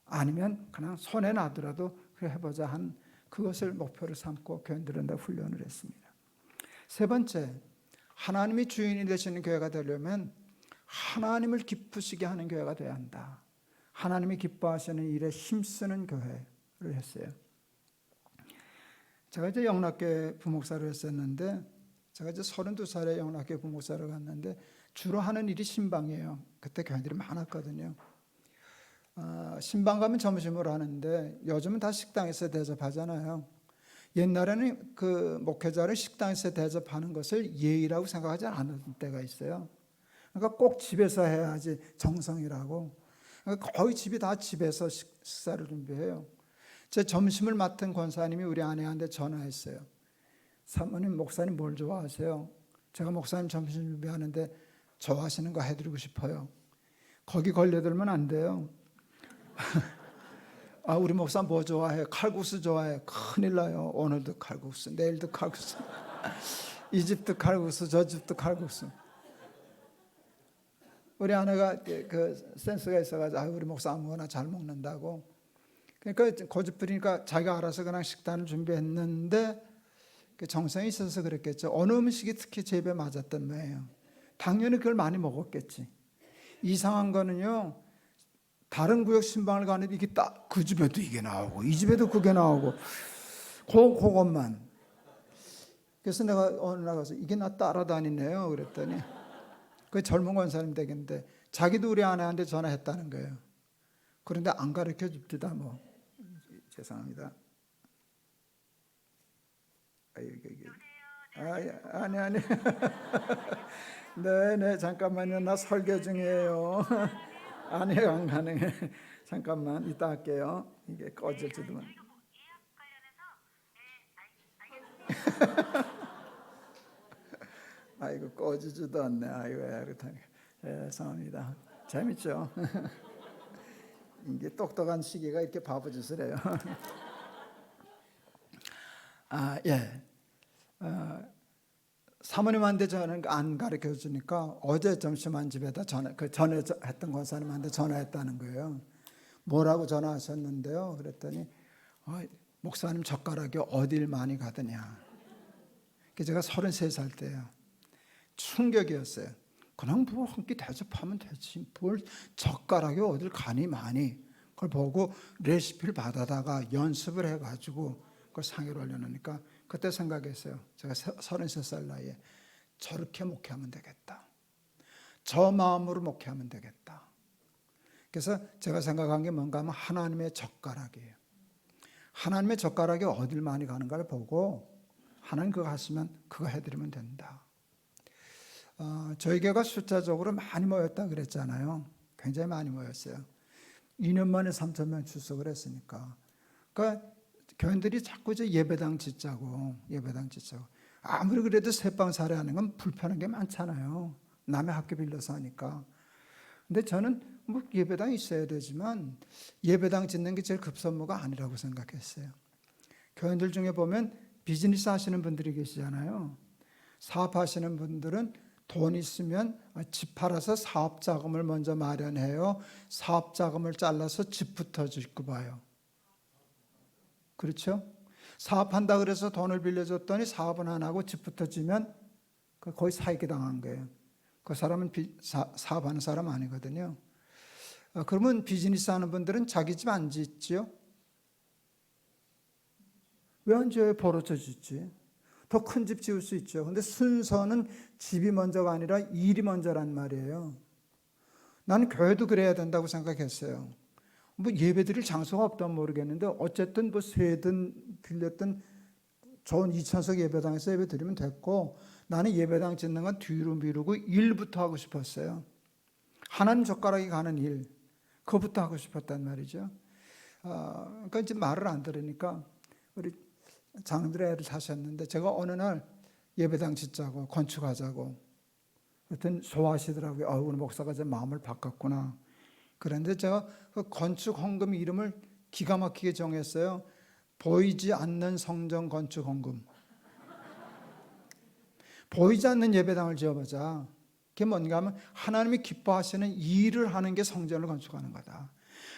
아니면 그냥 손해 나더라도 해보자 한 그것을 목표로 삼고 교인들은 다 훈련을 했습니다. 세 번째, 하나님이 주인이 되시는 교회가 되려면 하나님을 기쁘시게 하는 교회가 되어야 한다. 하나님이 기뻐하시는 일에 힘쓰는 교회를 했어요. 제가 이제 영락교회 부목사를 했었는데 제가 이제 32살에 영락교회 부목사를 갔는데 주로 하는 일이 신방이에요. 그때 교회들이 많았거든요. 신방 가면 점심을 하는데 요즘은 다 식당에서 대접하잖아요. 옛날에는 그 목회자를 식당에서 대접하는 것을 예의라고 생각하지 않았던 때가 있어요. 그러니까 꼭 집에서 해야지 정성이라고. 그러니까 거의 집이 다 집에서 식사를 준비해요. 제 점심을 맡은 권사님이 우리 아내한테 전화했어요. 사모님, 목사님 뭘 좋아하세요? 제가 목사님 점심 준비하는데 좋아하시는 거 해드리고 싶어요. 거기 걸려들면 안 돼요. 우리 목사 뭐 좋아해? 칼국수 좋아해. 큰일 나요. 오늘도 칼국수, 내일도 칼국수. 이 집도 칼국수, 저 집도 칼국수. 우리 아내가 그 센스가 있어가지고 우리 목사 아무거나 잘 먹는다고. 그러니까 고집 부리니까 자기가 알아서 그냥 식단을 준비했는데 정성이 있어서 그랬겠죠. 어느 음식이 특히 제 입에 맞았던 거예요. 당연히 그걸 많이 먹었겠지. 이상한 거는요, 다른 구역 신방을 가는데 이게 딱 그 집에도 이게 나오고 이 집에도 그게 나오고 그것만. 그래서 내가 어느 나가서 이게 나 따라다니네요 그랬더니 그 젊은 권사님 되겠는데 자기도 우리 아내한테 전화했다는 거예요. 그런데 안 가르쳐 줍디다 뭐. 죄송합니다. 아니. 네, 잠깐만요. 나 설교 중이에요. 아니, 안 가능해. 잠깐만, 이따 할게요. 이게 꺼질지도 모르. 아이고, 꺼지지도 않네. 아이고, 그렇다니. 죄송합니다. 재밌죠? 이게 똑똑한 시기가 이렇게 바보짓을 해요. 예. 사모님한테 저는 안 가르쳐 주니까 어제 점심한 집에다 전에 했던 권사님한테 전화했다는 거예요. 뭐라고 전화하셨는데요? 그랬더니 목사님 젓가락이 어딜 많이 가더냐. 제가 33살 때예요. 충격이었어요. 그냥 뭐 한 끼 대접하면 되지. 뭘 젓가락이 어딜 가니 많이. 그걸 보고 레시피를 받아다가 연습을 해가지고 그걸 상의를 올려놓으니까 그때 생각했어요. 제가 33살 나이에 저렇게 목회하면 되겠다. 저 마음으로 목회하면 되겠다. 그래서 제가 생각한 게 뭔가 하면 하나님의 젓가락이에요. 하나님의 젓가락이 어딜 많이 가는가를 보고 하나님 그거 하시면 그거 해드리면 된다. 저희 교회가 숫자적으로 많이 모였다 그랬잖아요. 굉장히 많이 모였어요. 2년 만에 3,000명 출석을 했으니까. 그러니까 교인들이 자꾸 이제 예배당 짓자고. 아무리 그래도 새방 살해하는 건 불편한 게 많잖아요. 남의 학교 빌려서 하니까. 근데 저는 뭐 예배당 있어야 되지만 예배당 짓는 게 제일 급선무가 아니라고 생각했어요. 교인들 중에 보면 비즈니스 하시는 분들이 계시잖아요. 사업하시는 분들은 돈 있으면 집 팔아서 사업 자금을 먼저 마련해요. 사업 자금을 잘라서 집부터 짓고 봐요. 그렇죠? 사업한다 그래서 돈을 빌려줬더니 사업은 안 하고 집부터 지면 거의 사기게 당한 거예요. 그 사람은 사업하는 사람 아니거든요. 그러면 비즈니스 하는 분들은 자기 집 안 짓지요? 왜 안 지어요? 벌어져 짓지. 더 큰 집 지을 수 있죠. 근데 순서는 집이 먼저가 아니라 일이 먼저란 말이에요. 나는 교회도 그래야 된다고 생각했어요. 뭐 예배 드릴 장소가 없다면 모르겠는데 어쨌든 뭐 세든 빌렸든 좋은 2,000석 예배당에서 예배 드리면 됐고 나는 예배당 짓는 건 뒤로 미루고 일부터 하고 싶었어요. 하나님 젓가락이 가는 일, 그거부터 하고 싶었단 말이죠. 그러니까 이제 말을 안 들으니까 우리 장로들의 애를 사셨는데 제가 어느 날 예배당 짓자고 건축하자고 그랬더니 좋아하시더라고요. 우리 목사가 제 마음을 바꿨구나. 그런데 제가 그 건축 헌금 이름을 기가 막히게 정했어요. 보이지 않는 성전 건축 헌금. 보이지 않는 예배당을 지어보자. 그게 뭔가 하면 하나님이 기뻐하시는 일을 하는 게 성전을 건축하는 거다.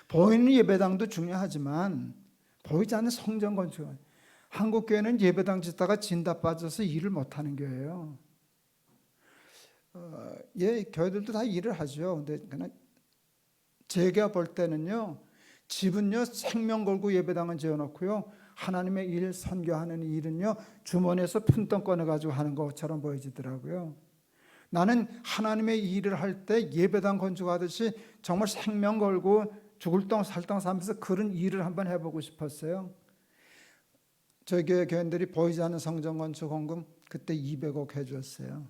보이는 예배당도 중요하지만 보이지 않는 성전 건축. 한국 교회는 예배당 짓다가 진다 빠져서 일을 못하는 교회예요. 교회들도 다 일을 하죠. 근데 그냥 제가 볼 때는요, 집은요 생명 걸고 예배당은 지어놓고요, 하나님의 일 선교하는 일은요 주머니에서 푼돈 꺼내가지고 하는 것처럼 보여지더라고요. 나는 하나님의 일을 할 때 예배당 건축하듯이 정말 생명 걸고 죽을 똥 살 똥 사면서 그런 일을 한번 해보고 싶었어요. 저희 교회 교인들이 보이지 않는 성전 건축 헌금 그때 200억 해줬어요.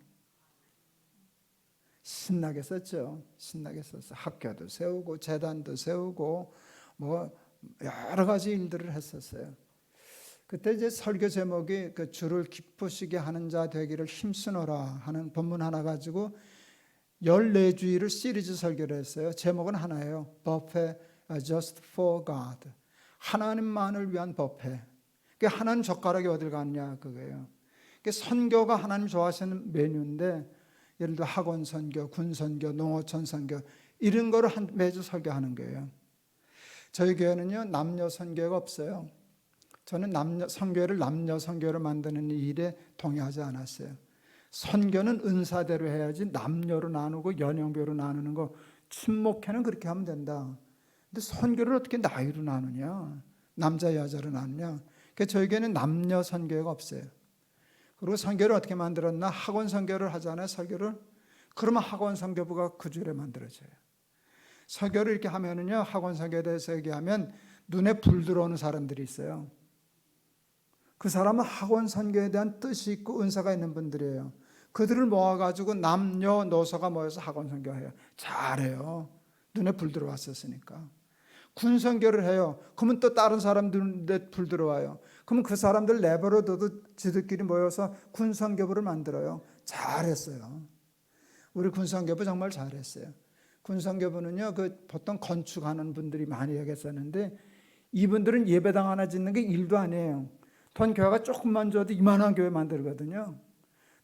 신나게 썼죠. 신나게 썼어요. 학교도 세우고 재단도 세우고 뭐 여러 가지 일들을 했었어요. 그때 이제 설교 제목이 그 주를 기쁘시게 하는 자 되기를 힘쓰노라 하는 본문 하나 가지고 14주일을 시리즈 설교를 했어요. 제목은 하나예요. Buffet just for God. 하나님만을 위한 버페. 하나님 젓가락이 어딜 갔냐 그거예요. 선교가 하나님 좋아하시는 메뉴인데 예를 들어 학원 선교, 군 선교, 농어촌 선교 이런 거를 매주 설교하는 거예요. 저희 교회는요 남녀 선교가 없어요. 저는 선교를 남녀 선교로 만드는 일에 동의하지 않았어요. 선교는 은사대로 해야지 남녀로 나누고 연령별로 나누는 거, 친목회는 그렇게 하면 된다. 근데 선교를 어떻게 나이로 나누냐, 남자 여자로 나누냐. 그래서 저희 교회는 남녀 선교가 없어요. 그리고 선교를 어떻게 만들었나, 학원 선교를 하잖아요, 설교를. 그러면 학원 선교부가 그 줄에 만들어져요. 설교를 이렇게 하면은요, 학원 선교에 대해서 얘기하면 눈에 불 들어오는 사람들이 있어요. 그 사람은 학원 선교에 대한 뜻이 있고 은사가 있는 분들이에요. 그들을 모아가지고 남녀노소가 모여서 학원 선교해요. 잘해요. 눈에 불 들어왔었으니까. 군 선교를 해요. 그러면 또 다른 사람들에 불 들어와요. 그러면 그 사람들 내버려둬도 지들끼리 모여서 군 선교부를 만들어요. 잘했어요. 우리 군 선교부 정말 잘했어요. 군 선교부는요, 보통 건축하는 분들이 많이 하겠었는데 이분들은 예배당 하나 짓는 게 일도 아니에요. 돈 교회가 조금만 줘도 이만한 교회 만들거든요.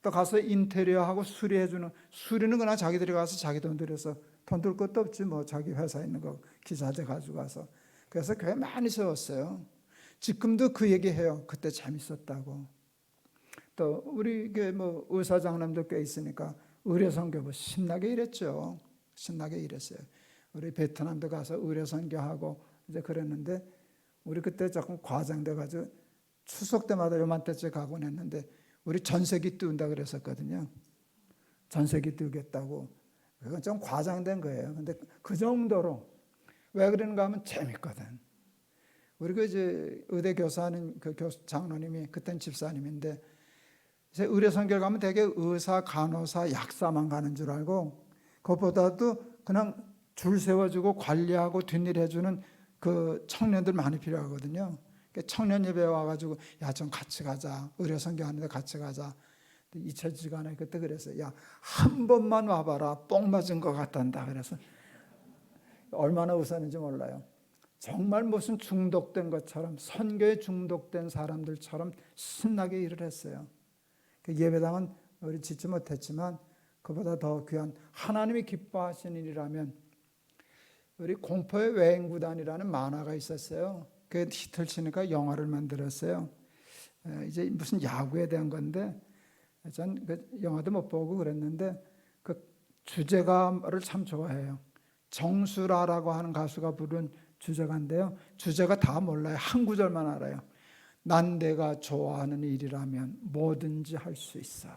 또 가서 인테리어하고 수리해주는, 수리는 그냥 자기들이 가서 자기 돈 들여서, 돈 들 것도 없지 뭐, 자기 회사에 있는 거 기사제 가져가서. 그래서 교회 많이 세웠어요. 지금도 그 얘기해요. 그때 재밌었다고. 또 우리 뭐 의사장남도 꽤 있으니까 의료선교부 신나게 일했죠. 신나게 일했어요. 우리 베트남도 가서 의료선교하고 이제 그랬는데, 우리 그때 조금 과장돼가지고 추석 때마다 요맘때쯤 가곤 했는데 우리 전세기 띄운다 그랬었거든요. 전세기 띄우겠다고. 그건 좀 과장된 거예요. 근데 그 정도로. 왜 그러는가 하면 재밌거든. 우리 이제 의대 교사하는 그 장로님이 그땐 집사님인데, 이제 의료선교를 가면 되게 의사, 간호사, 약사만 가는 줄 알고, 그것보다도 그냥 줄 세워주고 관리하고 뒷일 해주는 그 청년들 많이 필요하거든요. 청년 예배에 와가지고 야, 좀 같이 가자. 의료선교 하는데 같이 가자. 잊혀지지가 그때 그랬어요. 야, 한 번만 와봐라. 뽕 맞은 것 같단다. 그래서 얼마나 웃었는지 몰라요. 정말 무슨 중독된 것처럼, 선교에 중독된 사람들처럼 신나게 일을 했어요. 예배당은 우리 짓지 못했지만 그보다 더 귀한, 하나님이 기뻐하시는 일이라면, 우리 공포의 외행구단이라는 만화가 있었어요. 그 히트를 치니까 영화를 만들었어요. 이제 무슨 야구에 대한 건데, 전 그 영화도 못 보고 그랬는데 그 주제가를 참 좋아해요. 정수라라고 하는 가수가 부른 주제가인데요. 주제가 다 몰라요. 한 구절만 알아요. 난 내가 좋아하는 일이라면 뭐든지 할 수 있어.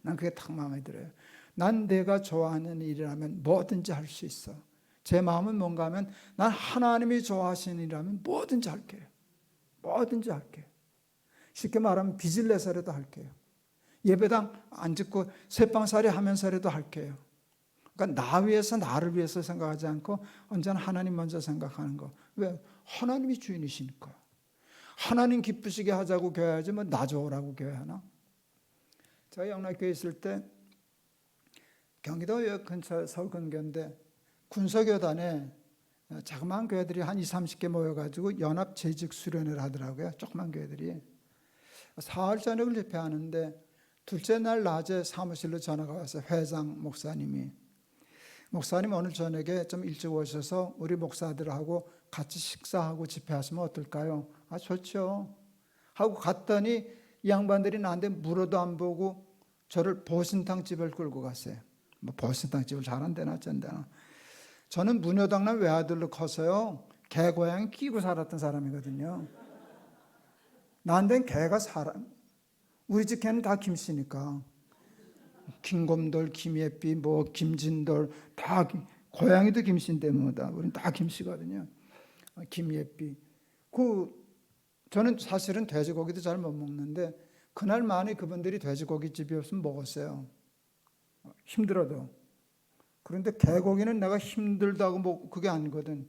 난 그게 딱 마음에 들어요. 난 내가 좋아하는 일이라면 뭐든지 할 수 있어. 제 마음은 뭔가 하면 난 하나님이 좋아하시는 일이라면 뭐든지 할게요. 뭐든지 할게요. 쉽게 말하면 빚을 내서라도 할게요. 예배당 안 짓고 새빵살이 하면서라도 할게요. 그러니까 나 위해서, 나를 위해서 생각하지 않고 언제나 하나님 먼저 생각하는 거. 왜? 하나님이 주인이시니까. 하나님 기쁘시게 하자고 교회하지 뭐 나 좋으라고 교회하나? 제가 영락교회 있을 때 경기도 근처 서울 근교인데 군사교단에 자그마한 교회들이 한 20, 30개 모여가지고 연합 재직 수련회를 하더라고요. 조그만 교회들이. 사흘 저녁을 집회하는데 둘째 날 낮에 사무실로 전화가 와서 회장 목사님 오늘 저녁에 좀 일찍 오셔서 우리 목사들하고 같이 식사하고 집회하시면 어떨까요? 아, 좋죠. 하고 갔더니 이 양반들이 나한테 물어도 안 보고 저를 보신탕 집을 끌고 갔어요. 뭐 보신탕 집을 잘한대나 어쩐대나. 저는 문효당남 외아들로 커서요, 개 고양이 끼고 살았던 사람이거든요. 나한테는 개가 사람. 우리 집 개는 다 김씨니까. 김곰돌, 김예삐, 뭐 김진돌 다 고양이도 김씨인데 뭐다. 우리는 다 김씨거든요. 김예삐. 저는 사실은 돼지고기도 잘 못 먹는데 그날만에 그분들이 돼지고기집이 없으면 먹었어요. 힘들어도. 그런데 개고기는 내가 힘들다고 뭐 그게 아니거든.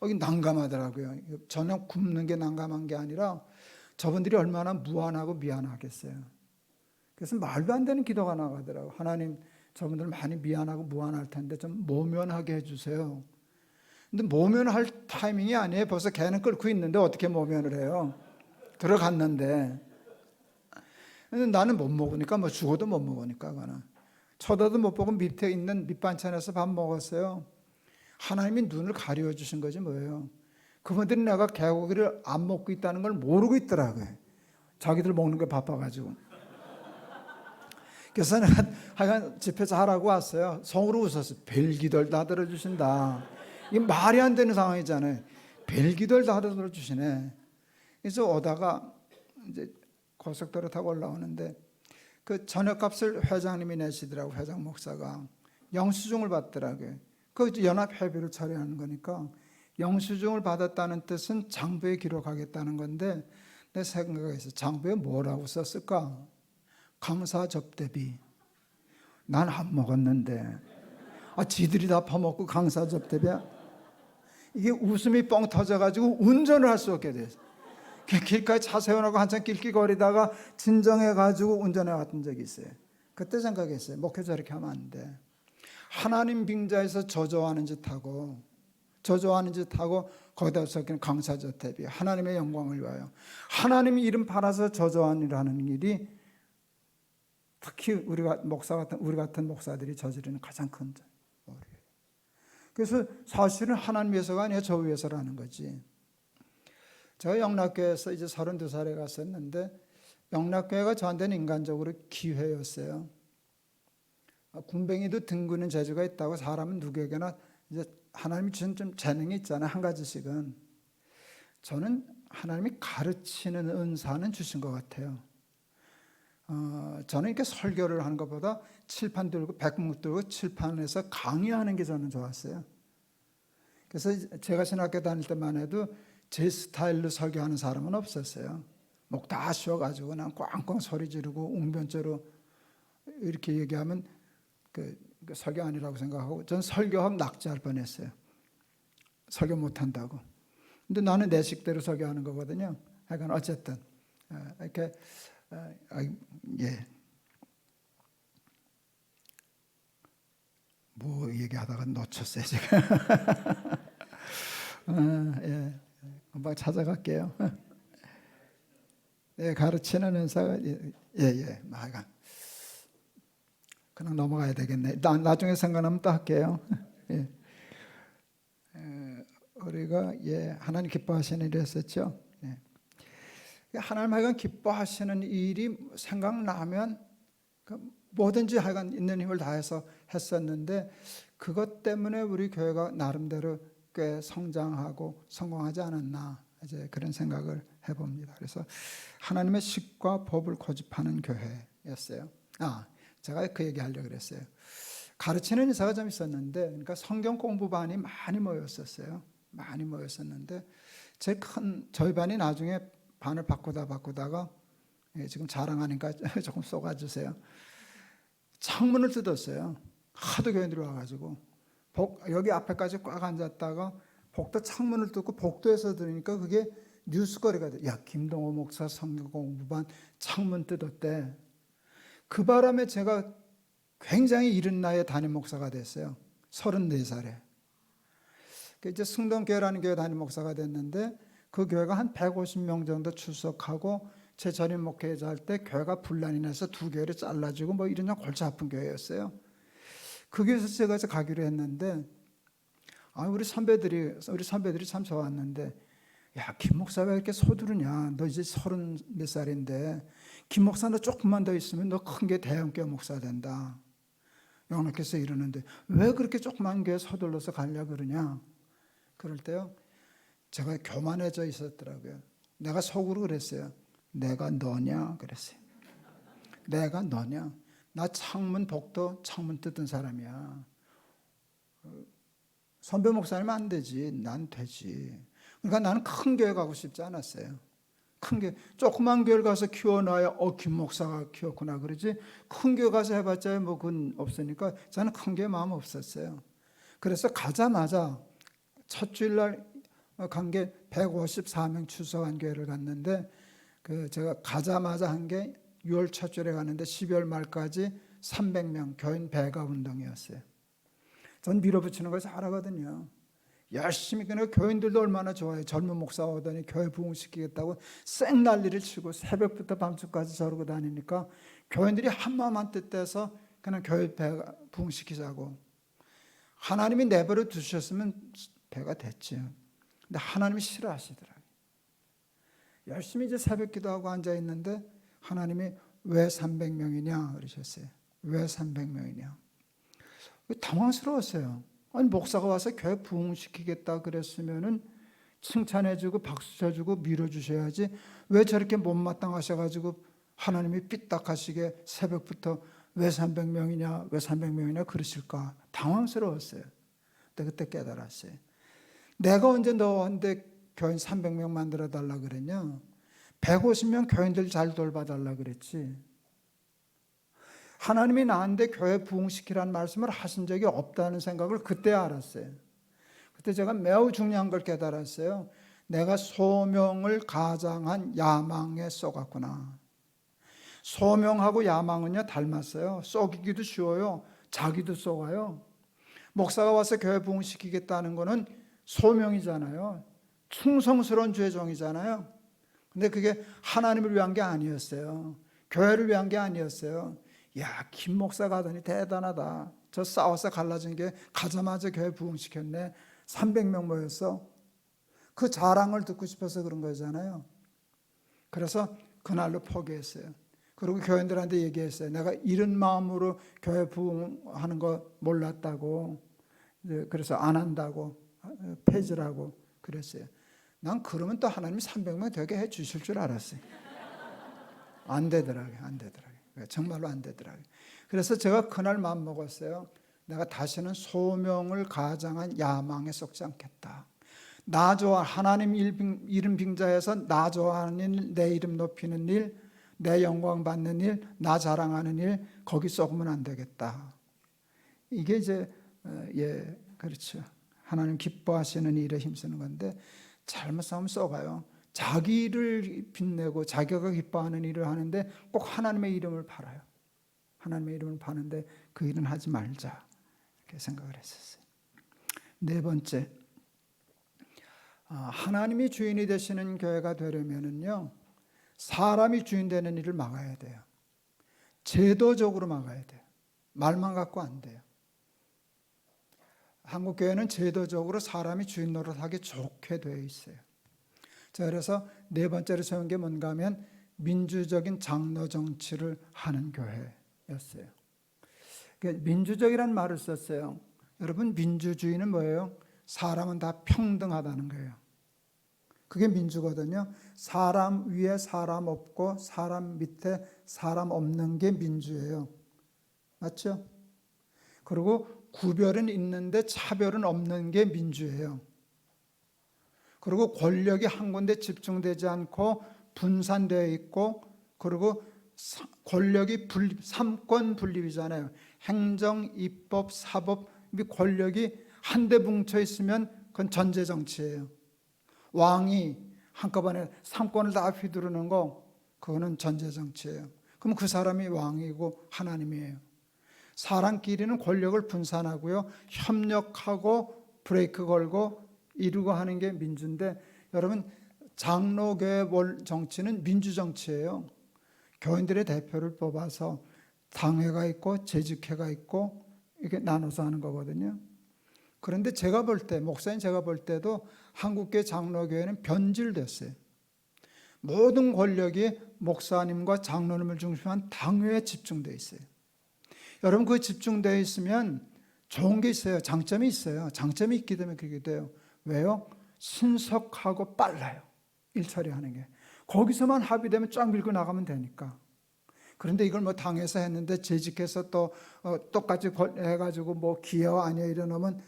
여기 난감하더라고요. 저녁 굽는 게 난감한 게 아니라 저분들이 얼마나 무안하고 미안하겠어요. 그래서 말도 안 되는 기도가 나가더라고요. 하나님, 저분들 많이 미안하고 무안할 텐데 좀 모면하게 해주세요. 근데 모면할 타이밍이 아니에요. 벌써 개는 끓고 있는데 어떻게 모면을 해요? 들어갔는데. 근데 나는 못 먹으니까, 뭐 죽어도 못 먹으니까. 그거는. 쳐다도 못 보고 밑에 있는 밑반찬에서 밥 먹었어요. 하나님이 눈을 가려 주신 거지 뭐예요. 그분들이 내가 개고기를 안 먹고 있다는 걸 모르고 있더라고요. 자기들 먹는 게 바빠가지고. 그래서 내가 하여간 집회에서 하라고 왔어요. 속으로 웃었어요. 별기도를 다 들어주신다. 이게 말이 안 되는 상황이잖아요. 별기도를 다 들어주시네. 그래서 오다가 이제 고속도로 타고 올라오는데 그 저녁값을 회장님이 내시더라고. 회장 목사가 영수증을 받더라고요. 그 연합회비를 처리하는 거니까 영수증을 받았다는 뜻은 장부에 기록하겠다는 건데 내 생각에서 장부에 뭐라고 썼을까? 강사 접대비. 난 안 먹었는데 지들이 다 퍼먹고 강사 접대비야? 이게 웃음이 뻥 터져가지고 운전을 할 수 없게 됐어. 길가에 차 세워놓고 한참 낄낄거리다가 진정해가지고 운전해 왔던 적이 있어요. 그때 생각했어요. 목회자 이렇게 하면 안 돼. 하나님 빙자에서 저조하는 짓하고 거기다 섞이는 강사저태비, 하나님의 영광을 위하여 하나님의 이름 팔아서 저조한 일을 하는 일이 특히 우리 같은 목사들이 저지르는 가장 큰 오류예요. 그래서 사실은 하나님 위해서가 아니라 저 위해서라는 거지. 제가 영락교회에서 이제 32살에 갔었는데 영락교회가 저한테는 인간적으로 기회였어요. 군뱅이도 둥그는 재주가 있다고 사람은 누구에게나 이제 하나님이 주신 좀 재능이 있잖아요. 한 가지씩은. 저는 하나님이 가르치는 은사는 주신 것 같아요. 저는 이렇게 설교를 하는 것보다 칠판 들고 백묵 들고 칠판에서 강의하는 게 저는 좋았어요. 그래서 제가 신학교 다닐 때만 해도 제 스타일로 설교하는 사람은 없었어요. 목 다 쉬어가지고 그냥 꽝꽝 소리 지르고 웅변조로 이렇게 얘기하면 그 설교 아니라고 생각하고 전 설교하면 낙제할 뻔했어요. 설교 못한다고. 근데 나는 내 식대로 설교하는 거거든요. 하여간 어쨌든 이렇게 뭐 얘기하다가 놓쳤어요 제가. 금방 찾아갈게요. 가르치는 은사가 하여간 그냥 넘어가야 되겠네. 나중에 생각나면 또 할게요. 우리가 하나님 기뻐하시는 일을 했었죠. 하나님 하여간 기뻐하시는 일이 생각나면 뭐든지 하여간 있는 힘을 다해서 했었는데 그것 때문에 우리 교회가 나름대로 꽤 성장하고 성공하지 않았나 이제 그런 생각을 해봅니다. 그래서 하나님의 식과 법을 고집하는 교회였어요. 제가 그 얘기 하려고 그랬어요. 가르치는 인사가 좀 있었는데, 그러니까 성경 공부반이 많이 모였었어요. 많이 모였었는데, 저희 반이 나중에 반을 바꾸다가, 지금 자랑하니까 조금 쏘아주세요. 창문을 뜯었어요. 하도 교인들이 와가지고. 여기 앞에까지 꽉 앉았다가, 복도 창문을 뜯고 복도에서 들으니까 그게 뉴스거리가 돼. 야, 김동호 목사 성경 공부반 창문 뜯었대. 그 바람에 제가 굉장히 이른 나이에 담임 목사가 됐어요. 34살에. 이제 승동교회라는 교회 담임 목사가 됐는데 그 교회가 한 150명 정도 출석하고 제 전임 목회자 할 때 교회가 분란이 나서 두 교회를 잘라주고 뭐 이런 골치 아픈 교회였어요. 그 교회에서 제가 가기로 했는데 우리 선배들이 참 좋았는데 야, 김 목사 왜 이렇게 서두르냐? 너 이제 30몇 살인데 김 목사 너 조금만 더 있으면 너 큰 게 대형교회 목사 된다. 영락교회에서 이러는데 왜 그렇게 조그만 교회 서둘러서 가려고 그러냐? 그럴 때요. 제가 교만해져 있었더라고요. 내가 속으로 그랬어요. 내가 너냐? 그랬어요. 내가 너냐? 나 복도 창문 뜯은 사람이야. 선배 목사님 안 되지. 난 되지. 그러니까 나는 큰 교회 가고 싶지 않았어요. 큰 교회, 조그만 교회를 가서 키워놔야 김 목사가 키웠구나 그러지 큰 교회 가서 해봤자 뭐 그건 없으니까 저는 큰 교회 마음 없었어요. 그래서 가자마자 첫 주일날 간 게 154명 출석한 교회를 갔는데 제가 가자마자 한 게 6월 첫 주일에 갔는데 12월 말까지 300명 교인 배가 운동이었어요. 전 밀어붙이는 걸 잘하거든요. 열심히 그러니까 교인들도 얼마나 좋아해요. 젊은 목사 오더니 교회 부흥시키겠다고 쌩 난리를 치고 새벽부터 밤중까지 저러고 다니니까 교인들이 한마음 한뜻 돼서 그냥 교회 부흥시키자고 하나님이 내버려 두셨으면 배가 됐지요. 근데 하나님이 싫어하시더라고요. 열심히 이제 새벽 기도하고 앉아 있는데 하나님이 왜 300명이냐 그러셨어요. 왜 300명이냐. 당황스러웠어요. 아니 목사가 와서 교회 부흥시키겠다 그랬으면은 칭찬해주고 박수 쳐주고 밀어주셔야지 왜 저렇게 못마땅하셔가지고 하나님이 삐딱하시게 새벽부터 왜 300명이냐 왜 300명이냐 그러실까 당황스러웠어요. 근데 그때 깨달았어요. 내가 언제 너한테 교인 300명 만들어 달라 그랬냐? 150명 교인들 잘 돌봐달라 그랬지. 하나님이 나한테 교회 부흥시키라는 말씀을 하신 적이 없다는 생각을 그때 알았어요. 그때 제가 매우 중요한 걸 깨달았어요. 내가 소명을 가장한 야망에 쏘갔구나. 소명하고 야망은요 닮았어요. 쏘기기도 쉬워요. 자기도 쏘가요. 목사가 와서 교회 부흥시키겠다는 거는 소명이잖아요. 충성스러운 주의 종이잖아요. 근데 그게 하나님을 위한 게 아니었어요. 교회를 위한 게 아니었어요. 야, 김 목사가 하더니 대단하다. 저 싸워서 갈라진 게 가자마자 교회 부흥시켰네. 300명 모였어. 그 자랑을 듣고 싶어서 그런 거잖아요. 그래서 그날로 포기했어요. 그리고 교인들한테 얘기했어요. 내가 이런 마음으로 교회 부흥하는 거 몰랐다고. 그래서 안 한다고. 폐지라고 그랬어요. 난 그러면 또 하나님이 300명 되게 해 주실 줄 알았어요. 안 되더라고요. 안 되더라고요. 정말로 안 되더라고요. 그래서 제가 그날 마음 먹었어요. 내가 다시는 소명을 가장한 야망에 썩지 않겠다. 나 좋아 하나님 이름 빙자해서 나 좋아하는 일, 내 이름 높이는 일, 내 영광 받는 일, 나 자랑하는 일 거기 썩으면 안 되겠다. 이게 이제 그렇죠. 하나님 기뻐하시는 일에 힘쓰는 건데 잘못 싸우면 썩어요. 자기를 빛내고 자기가 기뻐하는 일을 하는데 꼭 하나님의 이름을 팔아요. 하나님의 이름을 파는데 그 일은 하지 말자 이렇게 생각을 했었어요. 네 번째, 하나님이 주인이 되시는 교회가 되려면은요 사람이 주인 되는 일을 막아야 돼요. 제도적으로 막아야 돼요. 말만 갖고 안 돼요. 한국 교회는 제도적으로 사람이 주인 노릇하기 좋게 되어 있어요. 자, 그래서 네 번째로 세운 게 뭔가 하면 민주적인 장로 정치를 하는 교회였어요. 민주적이라는 말을 썼어요. 여러분 민주주의는 뭐예요? 사람은 다 평등하다는 거예요. 그게 민주거든요. 사람 위에 사람 없고 사람 밑에 사람 없는 게 민주예요. 맞죠? 그리고 구별은 있는데 차별은 없는 게 민주예요. 그리고 권력이 한 군데 집중되지 않고 분산되어 있고, 그리고 권력이 삼권 분립이잖아요. 행정, 입법, 사법, 권력이 한데 뭉쳐 있으면 그건 전제 정치예요. 왕이 한꺼번에 삼권을 다 휘두르는 거, 그거는 전제 정치예요. 그럼 그 사람이 왕이고 하나님이에요. 사람끼리는 권력을 분산하고요, 협력하고 브레이크 걸고 이루고 하는 게 민주인데, 여러분 장로교회 정치는 민주정치예요. 교인들의 대표를 뽑아서 당회가 있고 재직회가 있고 이렇게 나눠서 하는 거거든요. 그런데 제가 볼 때, 목사님 제가 볼 때도 한국교회 장로교회는 변질됐어요. 모든 권력이 목사님과 장로님을 중심한 당회에 집중되어 있어요. 여러분 그 집중되어 있으면 좋은 게 있어요. 장점이 있어요. 장점이 있기 때문에 그렇게 돼요. 왜요? 신속하고 빨라요. 일 처리하는 게. 거기서만 합의되면 쫙 밀고 나가면 되니까. 그런데 이걸 뭐 당해서 했는데 재직해서 또 똑같이 해가지고 뭐 기여 아니야 이러면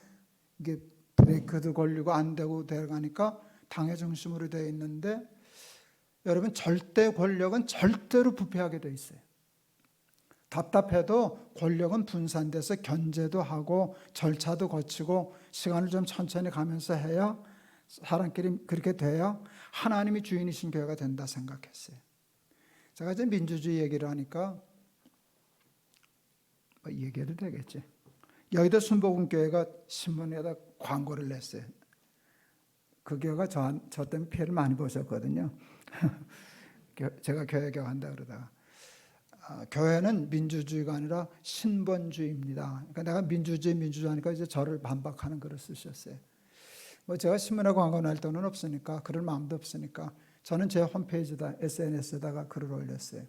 이게 브레이크도 걸리고 안 되고 돼가니까 당회 중심으로 되어 있는데, 여러분 절대 권력은 절대로 부패하게 되어 있어요. 답답해도 권력은 분산돼서 견제도 하고 절차도 거치고 시간을 좀 천천히 가면서 해야, 사람끼리 그렇게 돼야 하나님이 주인이신 교회가 된다 생각했어요. 제가 이제 민주주의 얘기를 하니까 뭐 얘기해도 되겠지. 여의도 순복음교회가 신문에다 광고를 냈어요. 그 교회가 저 때문에 피해를 많이 보셨거든요. 제가 교회 개혁한다 그러다가 교회는 민주주의가 아니라 신본주의입니다. 그러니까 내가 민주주의 하니까 이제 저를 반박하는 글을 쓰셨어요. 뭐 제가 신문에 광고할 돈은 없으니까, 그럴 마음도 없으니까 저는 제 홈페이지다, SNS에다가 글을 올렸어요.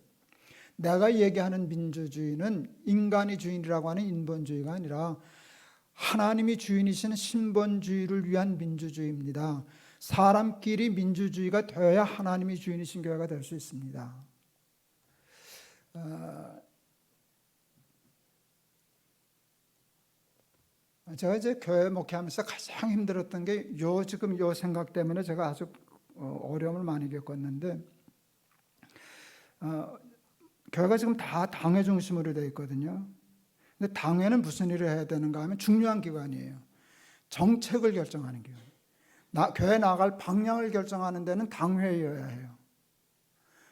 내가 얘기하는 민주주의는 인간이 주인이라고 하는 인본주의가 아니라 하나님이 주인이신 신본주의를 위한 민주주의입니다. 사람끼리 민주주의가 되어야 하나님이 주인이신 교회가 될 수 있습니다. 제가 이제 교회 목회하면서 가장 힘들었던 게 지금 요 생각 때문에 제가 아주 어려움을 많이 겪었는데, 교회가 지금 다 당회 중심으로 되어 있거든요. 근데 당회는 무슨 일을 해야 되는가 하면 중요한 기관이에요. 정책을 결정하는 기관. 교회 나갈 방향을 결정하는 데는 당회여야 해요.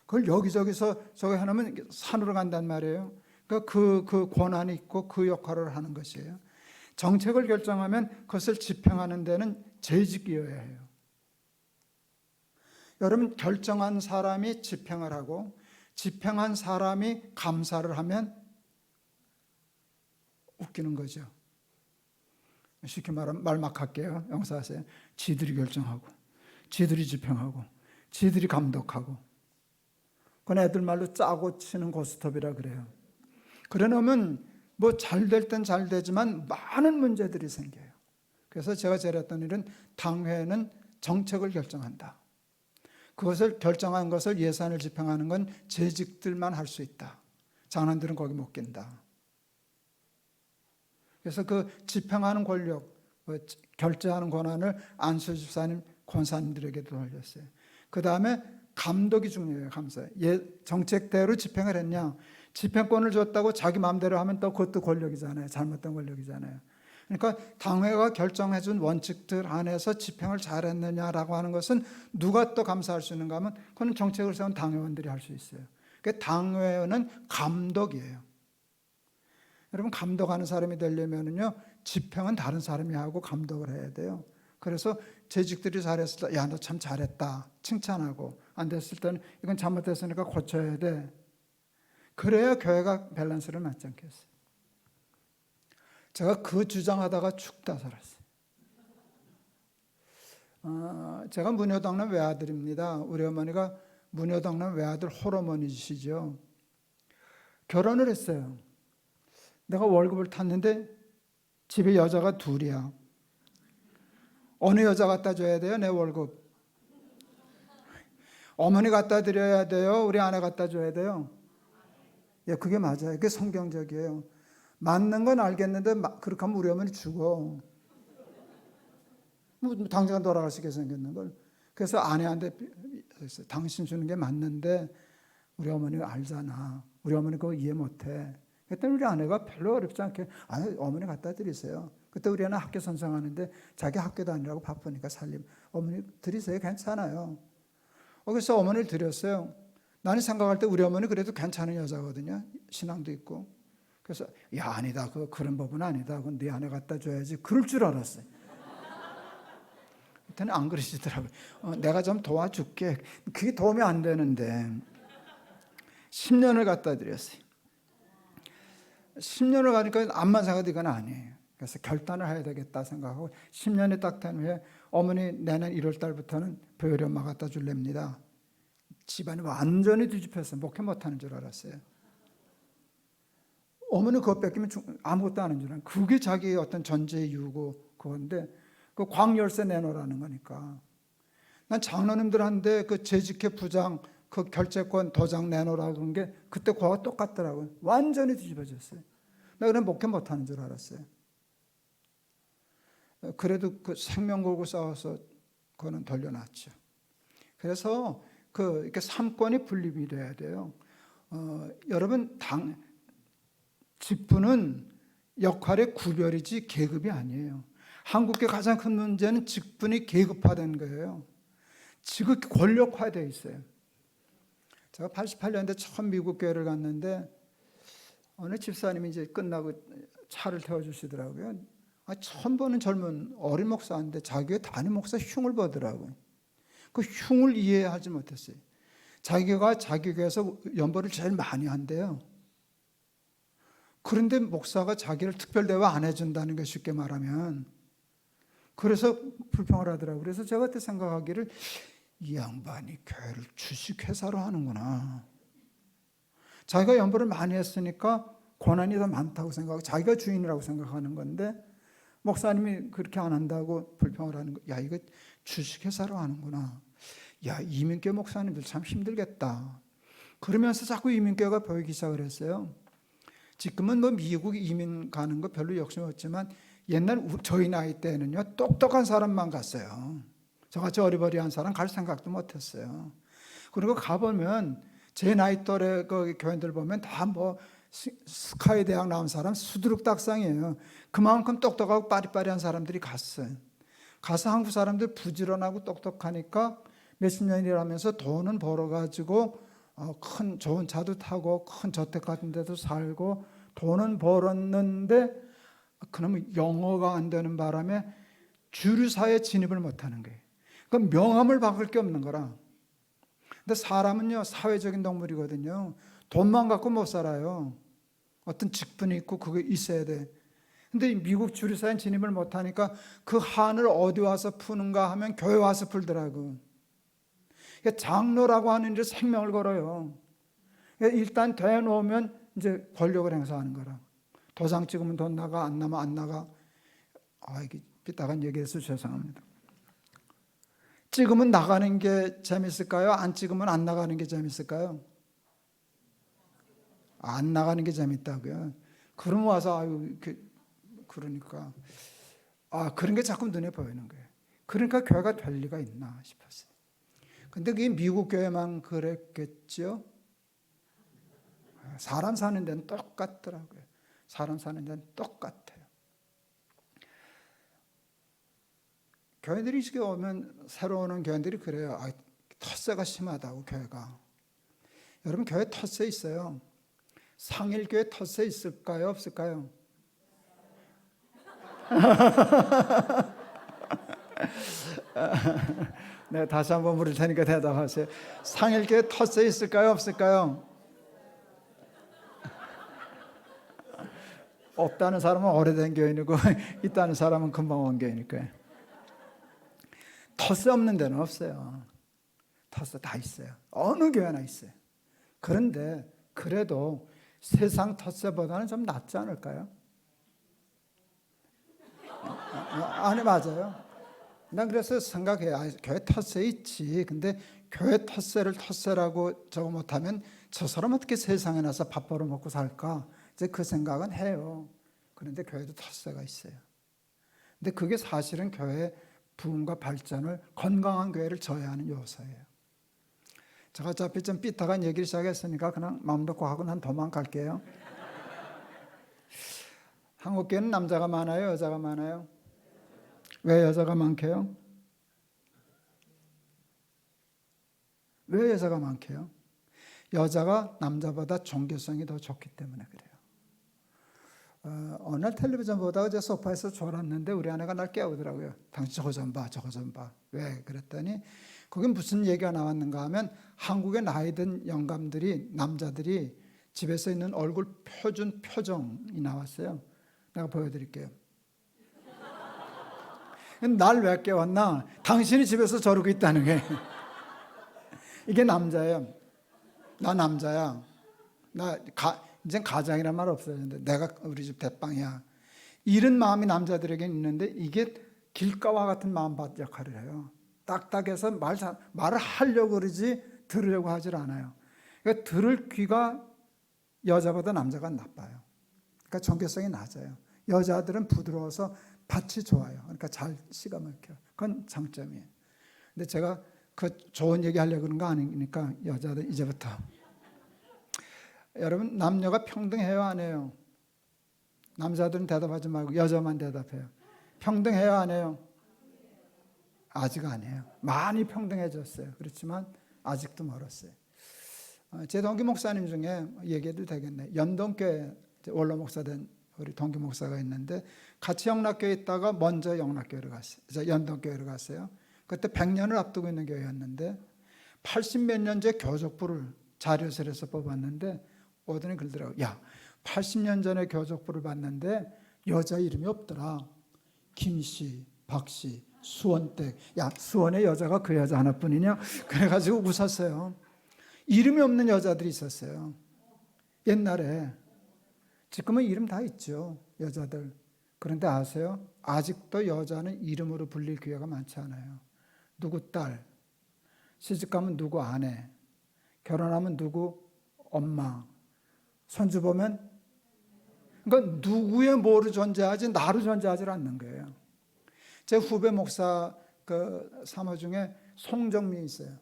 그걸 여기저기서 저거 해놓으면 산으로 간단 말이에요. 그러니까 그 권한이 있고 그 역할을 하는 것이에요. 정책을 결정하면 그것을 집행하는 데는 재직이어야 해요. 여러분, 결정한 사람이 집행을 하고 집행한 사람이 감사를 하면 웃기는 거죠. 쉽게 말하면 말 막 할게요. 용서하세요. 지들이 결정하고 지들이 집행하고 지들이 감독하고, 그건 애들 말로 짜고 치는 고스톱이라 그래요. 그래 놓으면 뭐 잘 될 땐 잘 되지만 많은 문제들이 생겨요. 그래서 제가 제랬던 일은 당회는 정책을 결정한다. 그것을 결정한 것을 예산을 집행하는 건 재직들만 할 수 있다. 장관들은 거기 못 낀다. 그래서 그 집행하는 권력, 결제하는 권한을 안수 집사님, 권사님들에게도 돌렸어요. 그 다음에 감독이 중요해요. 감사. 정책대로 집행을 했냐. 집행권을 줬다고 자기 마음대로 하면 또 그것도 권력이잖아요. 잘못된 권력이잖아요. 그러니까 당회가 결정해 준 원칙들 안에서 집행을 잘했느냐라고 하는 것은 누가 또 감사할 수 있는가 하면 그건 정책을 세운 당회원들이 할 수 있어요. 그러니까 당회는 감독이에요. 여러분, 감독하는 사람이 되려면요, 집행은 다른 사람이 하고 감독을 해야 돼요. 그래서 재직들이 잘했을 때, 야, 너 참 잘했다, 칭찬하고, 안 됐을 때는 이건 잘못됐으니까 고쳐야 돼. 그래야 교회가 밸런스를 맞지 않겠어요. 제가 그 주장하다가 죽다 살았어요. 제가 문효당남 외아들입니다. 우리 어머니가 문효당남 외아들 홀어머니시죠. 결혼을 했어요. 내가 월급을 탔는데 집에 여자가 둘이야. 어느 여자 갖다 줘야 돼요? 내 월급. 어머니 갖다 드려야 돼요? 우리 아내 갖다 줘야 돼요? 예, 그게 맞아요. 그게 성경적이에요. 맞는 건 알겠는데 그렇게 하면 우리 어머니 죽어. 뭐 당장 돌아가시게 생겼는 걸. 그래서 아내한테 당신 주는 게 맞는데 우리 어머니가 알잖아. 우리 어머니 그거 이해 못해. 그때 우리 아내가 별로 어렵지 않게 어머니 갖다 드리세요. 그때 우리 아내 학교 선생하는데 자기 학교 다니라고 바쁘니까 살림. 어머니 드리세요. 괜찮아요. 그래서 어머니를 드렸어요. 나는 생각할 때 우리 어머니 그래도 괜찮은 여자거든요. 신앙도 있고. 그래서 야, 아니다. 그런 법은 아니다. 그건 네 아내 갖다 줘야지. 그럴 줄 알았어요. 그때는 안 그러시더라고요. 내가 좀 도와줄게. 그게 도움이 안 되는데 10년을 갖다 드렸어요. 10년을 가니까 암만 생각해도 이건 아니에요. 그래서 결단을 해야 되겠다 생각하고 10년이 딱 된 후에 어머니 내년 1월 달부터는 보혈이 엄마 갖다 줄랍니다. 집안이 완전히 뒤집혔어요. 목회 못하는 줄 알았어요. 어머니 그거 뺏기면 아무것도 안 하는 줄 알아요. 그게 자기의 어떤 전제의 이유고 그건데 그 광열쇠 내놓으라는 거니까. 난 장로님들한테 그 재직회 부장 그 결재권 도장 내놓으라고 그런 게 그때 그거와 똑같더라고요. 완전히 뒤집어졌어요. 나 그냥 목회 못하는 줄 알았어요. 그래도 그 생명 걸고 싸워서 그거는 돌려놨죠. 그래서 이렇게 삼권이 분립이 돼야 돼요. 여러분, 직분은 역할의 구별이지 계급이 아니에요. 한국의 가장 큰 문제는 직분이 계급화된 거예요. 지극히 권력화되어 있어요. 제가 88년대 처음 미국 교회를 갔는데 어느 집사님이 이제 끝나고 차를 태워주시더라고요. 처음 보는 젊은 어린 목사인데 자기 교회 담임 목사 흉을 보더라고요. 그 흉을 이해하지 못했어요. 자기가 자기 교회에서 연보를 제일 많이 한대요. 그런데 목사가 자기를 특별 대우 안 해준다는 게 쉽게 말하면. 그래서 불평을 하더라고요. 그래서 제가 그때 생각하기를 이 양반이 교회를 주식회사로 하는구나. 자기가 연보를 많이 했으니까 권한이 더 많다고 생각하고 자기가 주인이라고 생각하는 건데 목사님이 그렇게 안 한다고 불평을 하는 거. 야, 이거 주식회사로 하는구나. 야, 이민교 목사님들 참 힘들겠다. 그러면서 자꾸 이민교가 보이기 시작을 했어요. 지금은 뭐 미국 이민 가는 거 별로 욕심 없지만 옛날 저희 나이 때는요, 똑똑한 사람만 갔어요. 저같이 어리버리한 사람 갈 생각도 못했어요. 그리고 가보면 제 나이 또래 그 교인들 보면 다 뭐 스카이 대학 나온 사람 수두룩딱상이에요. 그만큼 똑똑하고 빠리빠리한 사람들이 갔어요. 가서 한국 사람들 부지런하고 똑똑하니까 몇십 년 일하면서 돈은 벌어가지고 큰 좋은 차도 타고 큰 저택 같은 데도 살고 돈은 벌었는데 그러면 영어가 안 되는 바람에 주류사회에 진입을 못하는 거예요. 그 명함을 바꿀 게 없는 거라. 근데 사람은요 사회적인 동물이거든요. 돈만 갖고 못 살아요. 어떤 직분이 있고 그게 있어야 돼. 근데 미국 주류사회에 진입을 못하니까 그 한을 어디 와서 푸는가 하면 교회 와서 풀더라고. 장로라고 하는 일에 생명을 걸어요. 일단 되놓으면 이제 권력을 행사하는 거라. 도장 찍으면 돈 나가, 안 나면 안 나가. 이게 삐딱한 얘기해서 죄송합니다. 찍으면 나가는 게 재밌을까요? 안 찍으면 안 나가는 게 재밌을까요? 안 나가는 게 재밌다고요. 그럼 와서 그러니까 그런 게 자꾸 눈에 보이는 거예요. 그러니까 교회가 될 리가 있나 싶었어요. 근데 그게 미국 교회만 그랬겠죠? 사람 사는 데는 똑같더라고요. 사람 사는 데는 똑같아요. 교회들이 이렇게 오면 새로 오는 교회들이 그래요. 텃세가 심하다고 교회가. 여러분 교회 텃세 있어요. 상일교회 텃세 있을까요? 없을까요? 네, 다시 한번 물을 테니까 대답하세요. 상일교회 텃세 있을까요? 없을까요? 없다는 사람은 오래된 교인이고 있다는 사람은 금방 온 교인이니까요. 텃세 없는 데는 없어요. 텃세 다 있어요. 어느 교회나 있어요. 그런데 그래도 세상 텃세보다는 좀 낫지 않을까요? 아니 맞아요. 난 그래서 생각해요. 교회 텃세 있지. 근데 교회 텃세를 텃세라고 저거 못하면 저 사람 어떻게 세상에 나서 밥 벌어 먹고 살까? 이제 그 생각은 해요. 그런데 교회도 텃세가 있어요. 근데 그게 사실은 교회의 부흥과 발전을, 건강한 교회를 져야 하는 요소예요. 제가 어차피 좀 삐딱한 얘기를 시작했으니까 그냥 마음 놓고 하고 난 도망갈게요. 한국 교회는 남자가 많아요? 여자가 많아요? 왜 여자가 많게요? 왜 여자가 많게요? 여자가 남자보다 종교성이 더 좋기 때문에 그래요. 어느 날 텔레비전 보다가 제 소파에서 졸았는데 우리 아내가 날 깨우더라고요. 당신 저거 좀 봐, 저거 좀 봐. 왜? 그랬더니 거기 무슨 얘기가 나왔는가 하면 한국의 나이 든 영감들이, 남자들이 집에서 있는 얼굴 표준 표정이 나왔어요. 내가 보여드릴게요. 날 왜 깨웠나? 당신이 집에서 저러고 있다는 게. 이게 남자예요. 나 남자야. 이제 가장이란 말 없어졌는데 내가 우리 집 대빵이야. 이런 마음이 남자들에게 있는데 이게 길가와 같은 마음밭 역할을 해요. 딱딱해서 말을 하려고 그러지 들으려고 하질 않아요. 그러니까 들을 귀가 여자보다 남자가 나빠요. 그러니까 종교성이 낮아요. 여자들은 부드러워서 밭이 좋아요. 그러니까 잘 씨가 막혀요. 그건 장점이에요. 근데 제가 그 좋은 얘기 하려고 그런 거 아니니까 여자들 이제부터. 여러분 남녀가 평등해요 안 해요? 남자들은 대답하지 말고 여자만 대답해요. 평등해요 안 해요? 아직 안 해요. 많이 평등해졌어요. 그렇지만 아직도 멀었어요. 제 동기 목사님 중에 얘기해도 되겠네. 연동교회 원로 목사 된 우리 동기 목사가 있는데 같이 영락교회에 있다가 먼저 영락교회로 갔어요. 연동교회로 갔어요. 그때 100년을 앞두고 있는 교회였는데 80몇 년째 교족부를 자료실에서 뽑았는데 오더니 그러더라고요. 야, 80년 전에 교족부를 봤는데 여자 이름이 없더라. 김씨, 박씨, 수원댁. 야, 수원의 여자가 그 여자 하나뿐이냐? 그래가지고 웃었어요. 이름이 없는 여자들이 있었어요. 옛날에. 지금은 이름 다 있죠, 여자들. 그런데 아세요? 아직도 여자는 이름으로 불릴 기회가 많지 않아요. 누구 딸, 시집가면 누구 아내, 결혼하면 누구 엄마, 손주 보면, 그러니까 누구의 뭐로 존재하지 나로 존재하지 않는 거예요. 제 후배 목사 그 사모 중에 송정미 있어요.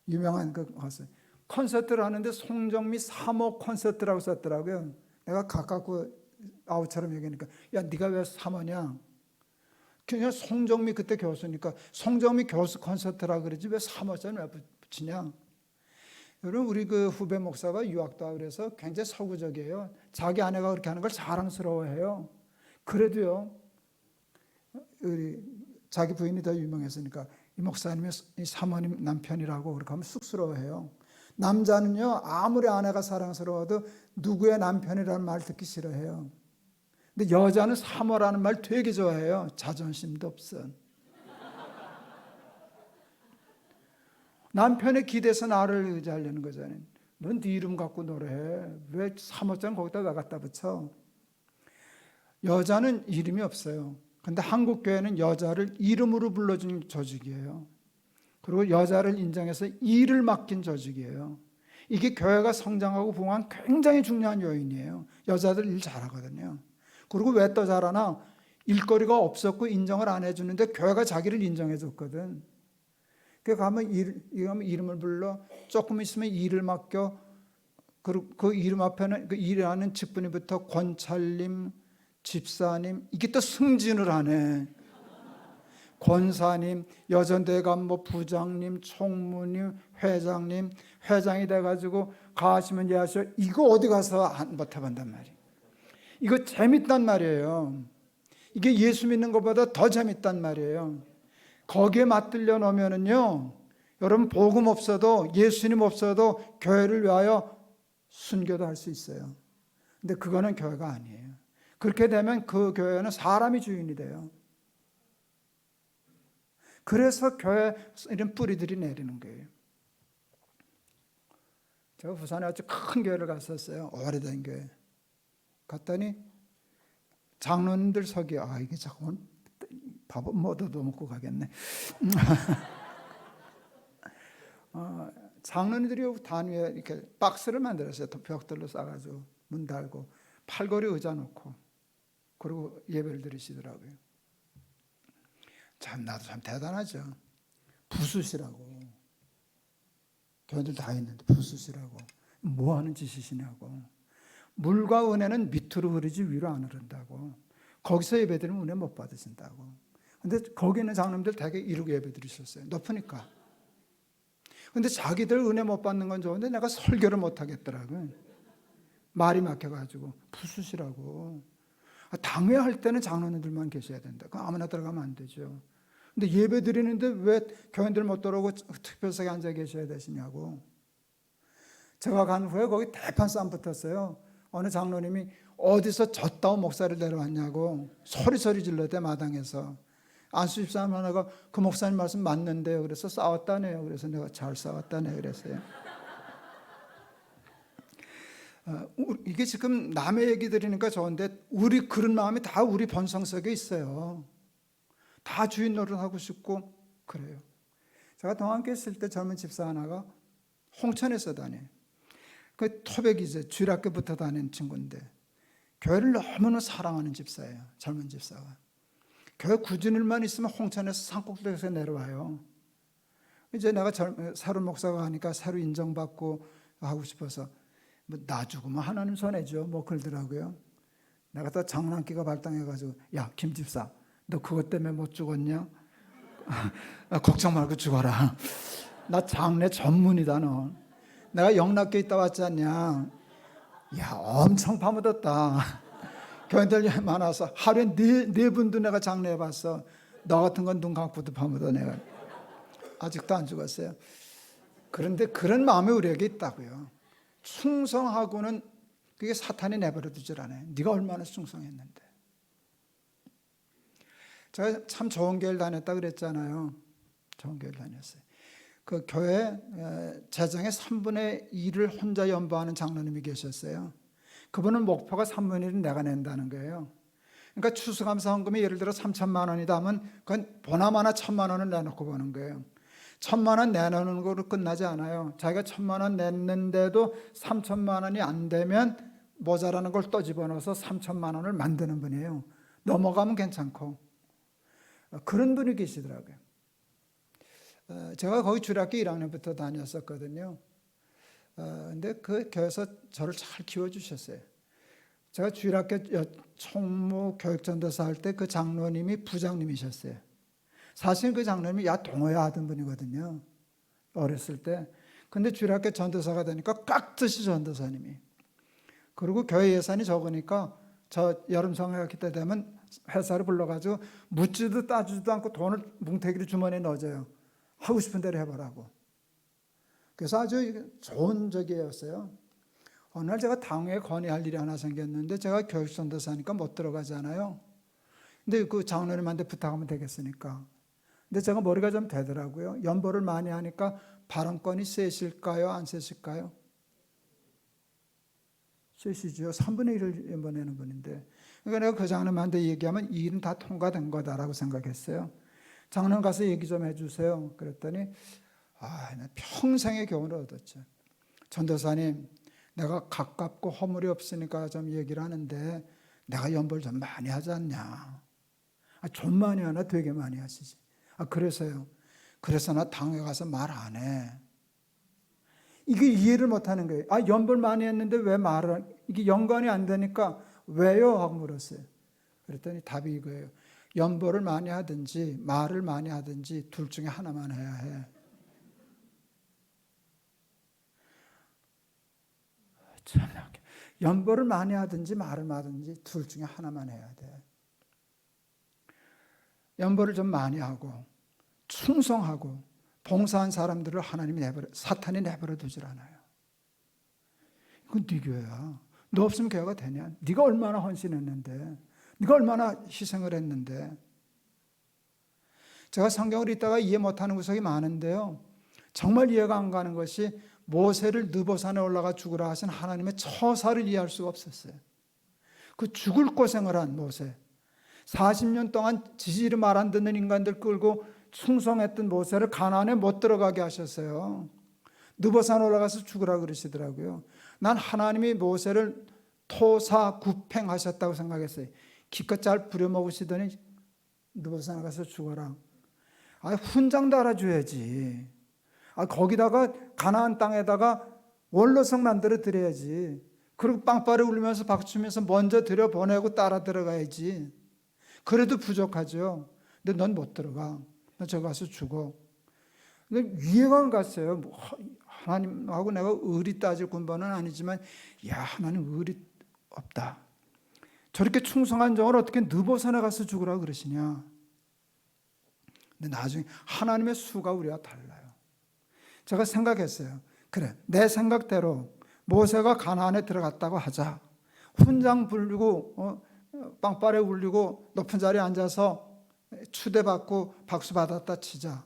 유명한 그 가수. 콘서트를 하는데 송정미 사모 콘서트라고 썼더라고요. 내가 가깝고 아우처럼 얘기하니까, 야, 네가 왜 사모냐? 그냥 송정미 그때 교수니까 송정미 교수 콘서트라 그러지 왜 사모자는 왜 붙이냐? 여러분, 우리 그 후배 목사가 유학도 하고 그래서 굉장히 서구적이에요. 자기 아내가 그렇게 하는 걸 자랑스러워해요. 그래도요, 우리 자기 부인이 더 유명했으니까 이 목사님이 사모님 남편이라고 그렇게 하면 쑥스러워해요. 남자는요, 아무리 아내가 사랑스러워도 누구의 남편이라는 말 듣기 싫어해요. 근데 여자는 사모라는 말 되게 좋아해요. 자존심도 없어. 남편의 기대서 나를 의지하려는 거잖아요. 넌 네 이름 갖고 노래해. 왜 사모장 거기다 왜 갖다 붙여? 여자는 이름이 없어요. 근데 한국 교회는 여자를 이름으로 불러주는 조직이에요. 그리고 여자를 인정해서 일을 맡긴 조직이에요. 이게 교회가 성장하고 부흥한 굉장히 중요한 요인이에요. 여자들 일 잘하거든요. 그리고 왜 또 잘하나? 일거리가 없었고 인정을 안 해주는데 교회가 자기를 인정해 줬거든. 그 가면 이름을 불러, 조금 있으면 일을 맡겨. 그리고 그 이름 앞에는 그 일하는 직분이부터 권찰님, 집사님, 이게 또 승진을 하네. 권사님, 여전대감, 뭐 부장님, 총무님, 회장님, 회장이 돼가지고 가시면 예하셔. 이거 어디 가서 못 해본단 말이에요. 이거 재밌단 말이에요. 이게 예수 믿는 것보다 더 재밌단 말이에요. 거기에 맞들려 놓으면은요, 여러분 복음 없어도 예수님 없어도 교회를 위하여 순교도 할 수 있어요. 근데 그거는 교회가 아니에요. 그렇게 되면 그 교회는 사람이 주인이 돼요. 그래서 교회 이런 뿌리들이 내리는 거예요. 제가 부산에 아주 큰 교회를 갔었어요. 오래된 교회. 갔더니 장로님들 서기, 이게 잠깐만 밥은 못 얻어먹고 가겠네. 장로님들이 단 위에 이렇게 박스를 만들었어요. 벽돌로 싸가지고 문 달고 팔걸이 의자 놓고 그리고 예배를 드리시더라고요. 참 나도 참 대단하죠. 부수시라고. 교회들 다 있는데 부수시라고. 뭐 하는 짓이시냐고. 물과 은혜는 밑으로 흐르지 위로 안 흐른다고. 거기서 예배드리면 은혜 못 받으신다고. 근데 거기 있는 장로님들 되게 이루고 예배 드리셨어요. 높으니까. 근데 자기들 은혜 못 받는 건 좋은데 내가 설교를 못 하겠더라고요. 말이 막혀가지고 부수시라고. 당회할 때는 장로님들만 계셔야 된다. 그럼 아무나 들어가면 안 되죠. 근데 예배 드리는데 왜 교인들 못 들어오고 특별석에 앉아 계셔야 되시냐고. 제가 간 후에 거기 대판 싸움 붙었어요. 어느 장로님이 어디서 젖다운 목사를 데려왔냐고 소리 질러대 마당에서. 안수 집사님 하나가 그 목사님 말씀 맞는데요. 그래서 싸웠다네요. 그래서 내가 잘 싸웠다네 그랬어요. 이게 지금 남의 얘기 들으니까 좋은데 우리 그런 마음이 다 우리 본성 속에 있어요. 다 주인 노릇하고 싶고 그래요. 제가 동안교회 있을 때 젊은 집사 하나가 홍천에서 다녀요. 그 토백이제 주일학교부터 다니는 친구인데 교회를 너무나 사랑하는 집사예요. 젊은 집사가. 교회 구준일만 있으면 홍천에서 산꼭대기에서 내려와요. 이제 내가 새로 목사가 하니까 새로 인정받고 하고 싶어서 나 죽으면 하나님 손해죠. 뭐 그러더라고요. 내가 또 장난기가 발동해가지고 야 김 집사 너 그것 때문에 못 죽었냐? 걱정 말고 죽어라. 나 장례 전문이다 너. 내가 영락교에 있다 왔지 않냐? 야 엄청 파묻었다. 교인들 많아서 하루에 네 분도 내가 장례해봤어. 너 같은 건 눈 감고도 파묻어 내가. 아직도 안 죽었어요. 그런데 그런 마음이 우리에게 있다고요. 충성하고는 그게 사탄이 내버려 두질 않아요. 네가 얼마나 충성했는데. 제가 참 좋은 교회를 다녔다 그랬잖아요. 좋은 교회를 다녔어요. 그 교회 재정의 3분의 1을 혼자 연보하는 장로님이 계셨어요. 그분은 목표가 3분의 1은 내가 낸다는 거예요. 그러니까 추수감사 헌금이 예를 들어 3천만 원이다 하면 그건 보나마나 1,000만 원을 내놓고 보는 거예요. 1,000만 원 내놓는 거로 끝나지 않아요. 자기가 1,000만 원 냈는데도 3천만 원이 안 되면 모자라는 걸 또 집어넣어서 3천만 원을 만드는 분이에요. 넘어가면 괜찮고. 그런 분이 계시더라고요. 제가 거기 주일학교 1학년부터 다녔었거든요. 근데 그 교회에서 저를 잘 키워주셨어요. 제가 주일학교 총무 교육전도사 할 때 그 장로님이 부장님이셨어요. 사실 그 장로님이 동호회 하던 분이거든요. 어렸을 때. 근데 주일학교 전도사가 되니까 깍듯이 전도사님이. 그리고 교회 예산이 적으니까 저 여름 성회학기 때 되면 회사를 불러가지고 묻지도 따지도 않고 돈을 뭉태기를 주머니에 넣어줘요. 하고 싶은 대로 해보라고. 그래서 아주 좋은 적이었어요. 어느 날 제가 당회에 건의할 일이 하나 생겼는데 제가 교육전도사니까 못 들어가잖아요. 근데 그 장로님한테 부탁하면 되겠으니까. 근데 제가 머리가 좀 되더라고요. 연보를 많이 하니까 발언권이 세실까요? 안 세실까요? 세시죠. 3분의 1을 연보내는 분인데. 그러니까 내가 그 장로님한테 얘기하면 이 일은 다 통과된 거다라고 생각했어요. 장로님 가서 얘기 좀 해주세요. 그랬더니 나 평생의 교훈을 얻었죠. 전도사님, 내가 가깝고 허물이 없으니까 좀 얘기를 하는데 내가 연보를 좀 많이 하지 않냐. 좀 많이 하나 되게 많이 하시지. 그래서요. 그래서 나 당회 가서 말 안 해. 이게 이해를 못하는 거예요. 연보를 많이 했는데 왜 말을, 이게 연관이 안 되니까 왜요? 하고 물었어요. 그랬더니 답이 이거예요. 연보를 많이 하든지 말을 많이 하든지 둘 중에 하나만 해야 해. 참나. 연보를 많이 하든지 말을 하든지 둘 중에 하나만 해야 돼. 연보를 좀 많이 하고 충성하고 봉사한 사람들을 사탄이 내버려 두질 않아요. 이건 네 교회야. 너 없으면 교회가 되냐? 네가 얼마나 헌신했는데, 네가 얼마나 희생을 했는데. 제가 성경을 읽다가 이해 못하는 구석이 많은데요. 정말 이해가 안 가는 것이 모세를 느보산에 올라가 죽으라 하신 하나님의 처사를 이해할 수가 없었어요. 그 죽을 고생을 한 모세, 40년 동안 지지리 말 안 듣는 인간들 끌고 충성했던 모세를 가나안에 못 들어가게 하셨어요. 느보산 올라가서 죽으라 그러시더라고요. 난 하나님이 모세를 토사구팽하셨다고 생각했어요. 기껏 잘 부려먹으시더니 느보산에 가서 죽어라. 훈장 달아줘야지. 거기다가 가나안 땅에다가 원로성 만들어 드려야지. 그리고 빵빠레 울리면서 박수치면서 먼저 들여보내고 따라 들어가야지. 그래도 부족하죠. 근데 넌 못 들어가. 너 저기 가서 죽어. 근데 이해가 안 갔어요. 하나님하고 내가 의리 따질 군번은 아니지만 하나님 의리 없다. 저렇게 충성한 종을 어떻게 느보산에 가서 죽으라 그러시냐. 근데 나중에 하나님의 수가 우리와 달라요. 제가 생각했어요. 그래, 내 생각대로 모세가 가나안에 들어갔다고 하자. 훈장 불리고 빵빠레 울리고 높은 자리에 앉아서 추대받고 박수 받았다 치자.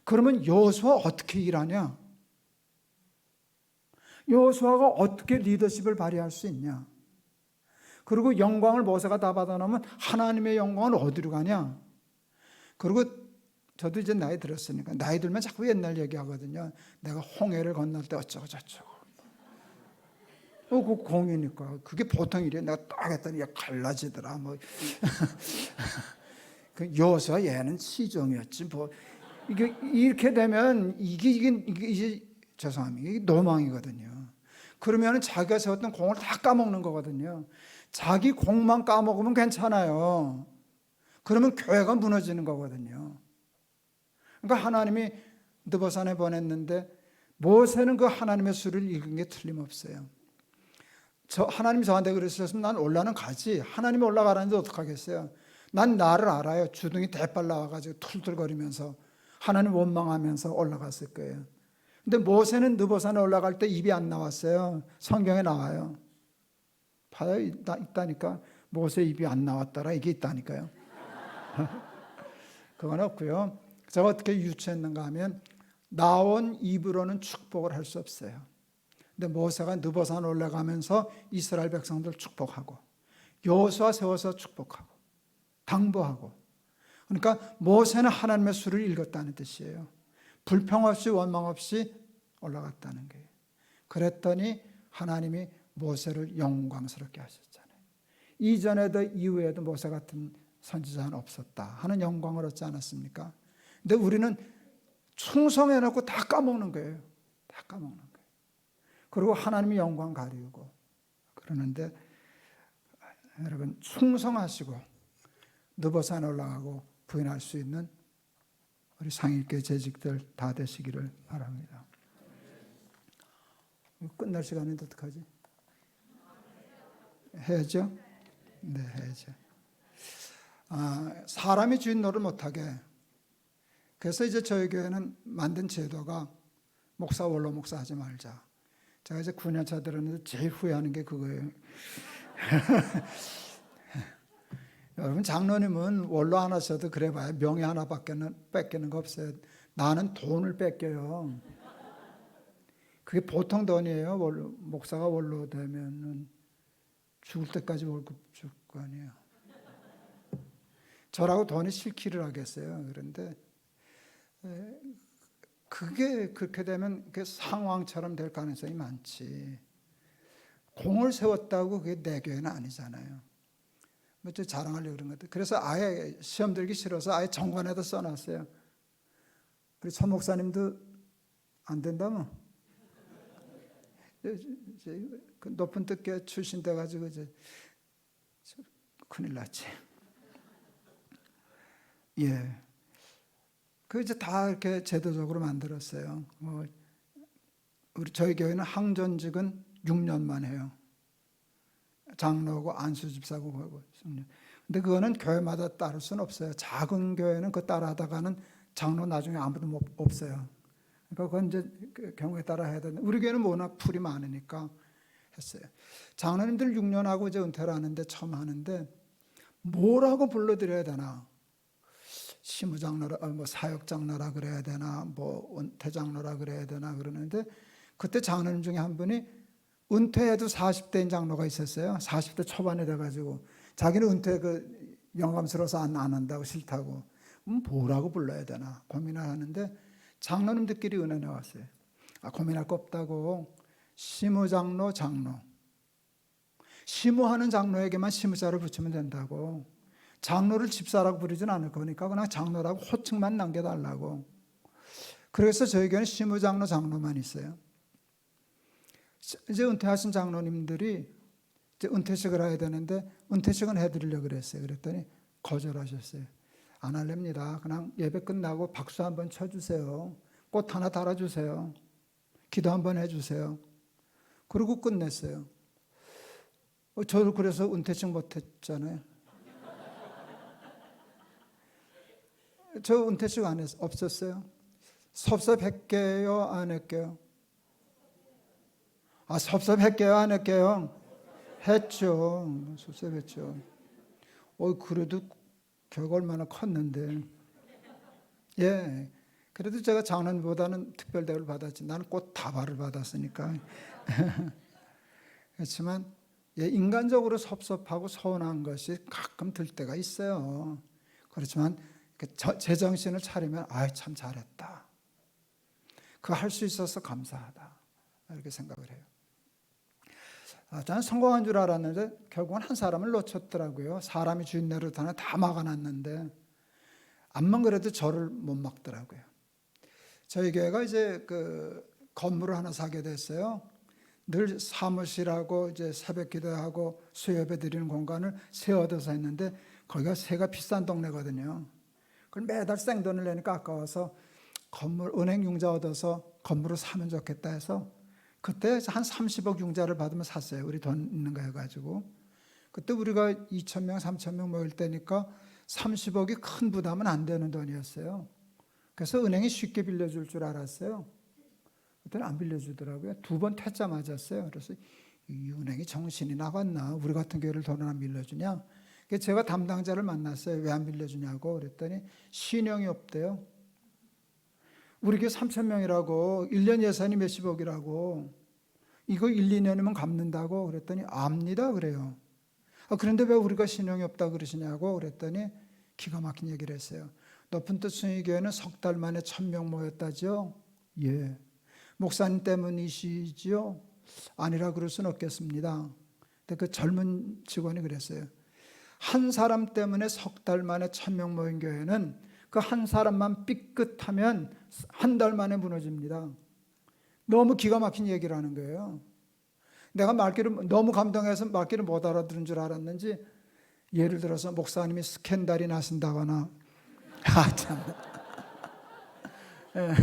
그러면 여호수아 어떻게 일하냐? 여호수아가 어떻게 리더십을 발휘할 수 있냐? 그리고 영광을 모세가 다 받아놓으면 하나님의 영광은 어디로 가냐? 그리고 저도 이제 나이 들었으니까 나이 들면 자꾸 옛날 얘기하거든요. 내가 홍해를 건널 때 어쩌고 저쩌고. 그 공이니까 그게 보통 일이에요. 내가 딱 했더니 갈라지더라. 그 여호수아 얘는 시종이었지. 이게 이렇게 되면 이게 죄송합니다. 이게 노망이거든요. 그러면 자기가 세웠던 공을 다 까먹는 거거든요. 자기 공만 까먹으면 괜찮아요. 그러면 교회가 무너지는 거거든요. 그러니까 하나님이 느보산에 보냈는데 모세는 그 하나님의 수를 읽은 게 틀림없어요. 하나님이 저한테 그러셨으면 난 올라는 가지. 하나님이 올라가라는데 어떡하겠어요. 난 나를 알아요. 주둥이 대빨 나와가지고 툴툴거리면서 하나님 원망하면서 올라갔을 거예요. 근데 모세는 느보산에 올라갈 때 입이 안 나왔어요. 성경에 나와요. 봐요. 있다니까. 모세 입이 안 나왔더라. 이게 있다니까요. 그건 없고요. 제가 어떻게 유추했는가 하면 나온 입으로는 축복을 할 수 없어요. 근데 모세가 느보산 올라가면서 이스라엘 백성들 축복하고 여호수아 세워서 축복하고 당부하고, 그러니까 모세는 하나님의 수를 읽었다는 뜻이에요. 불평 없이 원망 없이 올라갔다는 거예요. 그랬더니 하나님이 모세를 영광스럽게 하셨잖아요. 이전에도 이후에도 모세 같은 선지자는 없었다 하는 영광을 얻지 않았습니까? 근데 우리는 충성해놓고 다 까먹는 거예요. 다 까먹는 거예요. 그리고 하나님이 영광 가리우고 그러는데, 여러분 충성하시고 느보산 올라가고 부인할 수 있는 우리 상일교 재직들 다 되시기를 바랍니다. 끝날 시간인데 어떡하지? 해야죠? 네, 해야죠. 사람이 주인 노릇 못하게. 그래서 이제 저희 교회는 만든 제도가 목사 원로 목사 하지 말자. 제가 이제 9년차 들었는데 제일 후회하는 게 그거예요. 여러분 장로님은 원로 하나 써도 그래봐야 명예 하나밖에 뺏기는 거 없어요. 나는 돈을 뺏겨요. 그게 보통 돈이에요. 목사가 원로 되면은 죽을 때까지 월급 줄 거 아니에요. 저라고 돈이 싫기를 하겠어요. 그런데 그게 그렇게 되면 그게 상황처럼 될 가능성이 많지. 공을 세웠다고 그게 내 교회는 아니잖아요. 뭐 저 자랑하려고 그런 것들. 그래서 아예 시험 들기 싫어서 아예 정관에다 써놨어요. 우리 천 목사님도 안 된다면 그 높은 뜻계 출신 돼가지고 이제 큰일 났지. 예. 그 이제 다 이렇게 제도적으로 만들었어요. 우리 저희 교회는 항전직은 6년만 해요. 장로고 안수집사고 하고. 근데 그거는 교회마다 따를 수는 없어요. 작은 교회는 그거 따라 하다가는 장로 나중에 아무도 없어요. 그러니까 그건 이제 경우에 따라 해야 되는데, 우리 교회는 워낙 풀이 많으니까 했어요. 장로님들 6년 하고 이제 은퇴를 하는데 처음 하는데 뭐라고 불러드려야 되나? 시무장로라, 뭐 사역장로라 그래야 되나, 뭐 은퇴장로라 그래야 되나 그러는데, 그때 장로님 중에 한 분이 은퇴해도 40대인 장로가 있었어요. 40대 초반에 돼가지고 자기는 은퇴 영감스러워서 안 한다고 싫다고. 뭐라고 불러야 되나 고민을 하는데 장로님들끼리 은혜 나왔어요. 고민할 거 없다고 시무장로, 장로. 시무하는 장로에게만 시무자를 붙이면 된다고. 장로를 집사라고 부르진 않을 거니까 그냥 장로라고 호칭만 남겨달라고. 그래서 저희 교회는 시무장로, 장로만 있어요. 이제 은퇴하신 장로님들이 이제 은퇴식을 해야 되는데 은퇴식은 해드리려고 그랬어요. 그랬더니 거절하셨어요. 안 할랍니다. 그냥 예배 끝나고 박수 한번 쳐주세요. 꽃 하나 달아주세요. 기도 한번 해주세요. 그리고 끝냈어요. 저도 그래서 은퇴식 못했잖아요. 저 은퇴식 안 했어요. 없었어요. 섭섭했게요? 안 했게요? 섭섭했게요? 안 했게요? 했죠. 섭섭했죠. 그래도 결과 얼마나 컸는데. 예. 그래도 제가 장로님보다는 특별 대우를 받았지. 나는 꽃 다발을 받았으니까. 그렇지만 인간적으로 섭섭하고 서운한 것이 가끔 들 때가 있어요. 그렇지만 제정신을 차리면 참 잘했다. 그거 할 수 있어서 감사하다. 이렇게 생각을 해요. 저는 성공한 줄 알았는데 결국은 한 사람을 놓쳤더라고요. 사람이 주인 노릇하나 다 막아놨는데 암만 그래도 저를 못 막더라고요. 저희 교회가 이제 건물을 하나 사게 됐어요. 늘 사무실하고 이제 새벽 기도하고 수요예배 드리는 공간을 새 얻어서 했는데 거기가 새가 비싼 동네거든요. 그걸 매달 생돈을 내니까 아까워서 은행 융자 얻어서 건물을 사면 좋겠다 해서 그때 한 30억 융자를 받으면 샀어요. 우리 돈 있는 거 해가지고. 그때 우리가 2,000명, 3,000명 모일 때니까 30억이 큰 부담은 안 되는 돈이었어요. 그래서 은행이 쉽게 빌려줄 줄 알았어요. 그때는 안 빌려주더라고요. 2번 퇴짜 맞았어요. 그래서 이 은행이 정신이 나갔나? 우리 같은 교회를 돈을 안 빌려주냐? 제가 담당자를 만났어요. 왜 안 빌려주냐고 그랬더니 신용이 없대요. 우리 교회 3,000명이라고 1년 예산이 몇십억이라고 이거 1, 2년이면 갚는다고 그랬더니 압니다 그래요. 그런데 왜 우리가 신용이 없다 그러시냐고 그랬더니 기가 막힌 얘기를 했어요. 높은 뜻 순위교회는 석 달 만에 1,000명 모였다죠. 예. 목사님 때문이시지요? 아니라 그럴 수는 없겠습니다. 근데 그 젊은 직원이 그랬어요. 한 사람 때문에 석 달 만에 1,000명 모인 교회는 그 한 사람만 삐끗하면 한 달 만에 무너집니다. 너무 기가 막힌 얘기를 하는 거예요. 내가 말귀를 너무 감동해서 말귀를 못 알아들은 줄 알았는지 예를 들어서 목사님이 스캔들이 나신다거나 참. 예,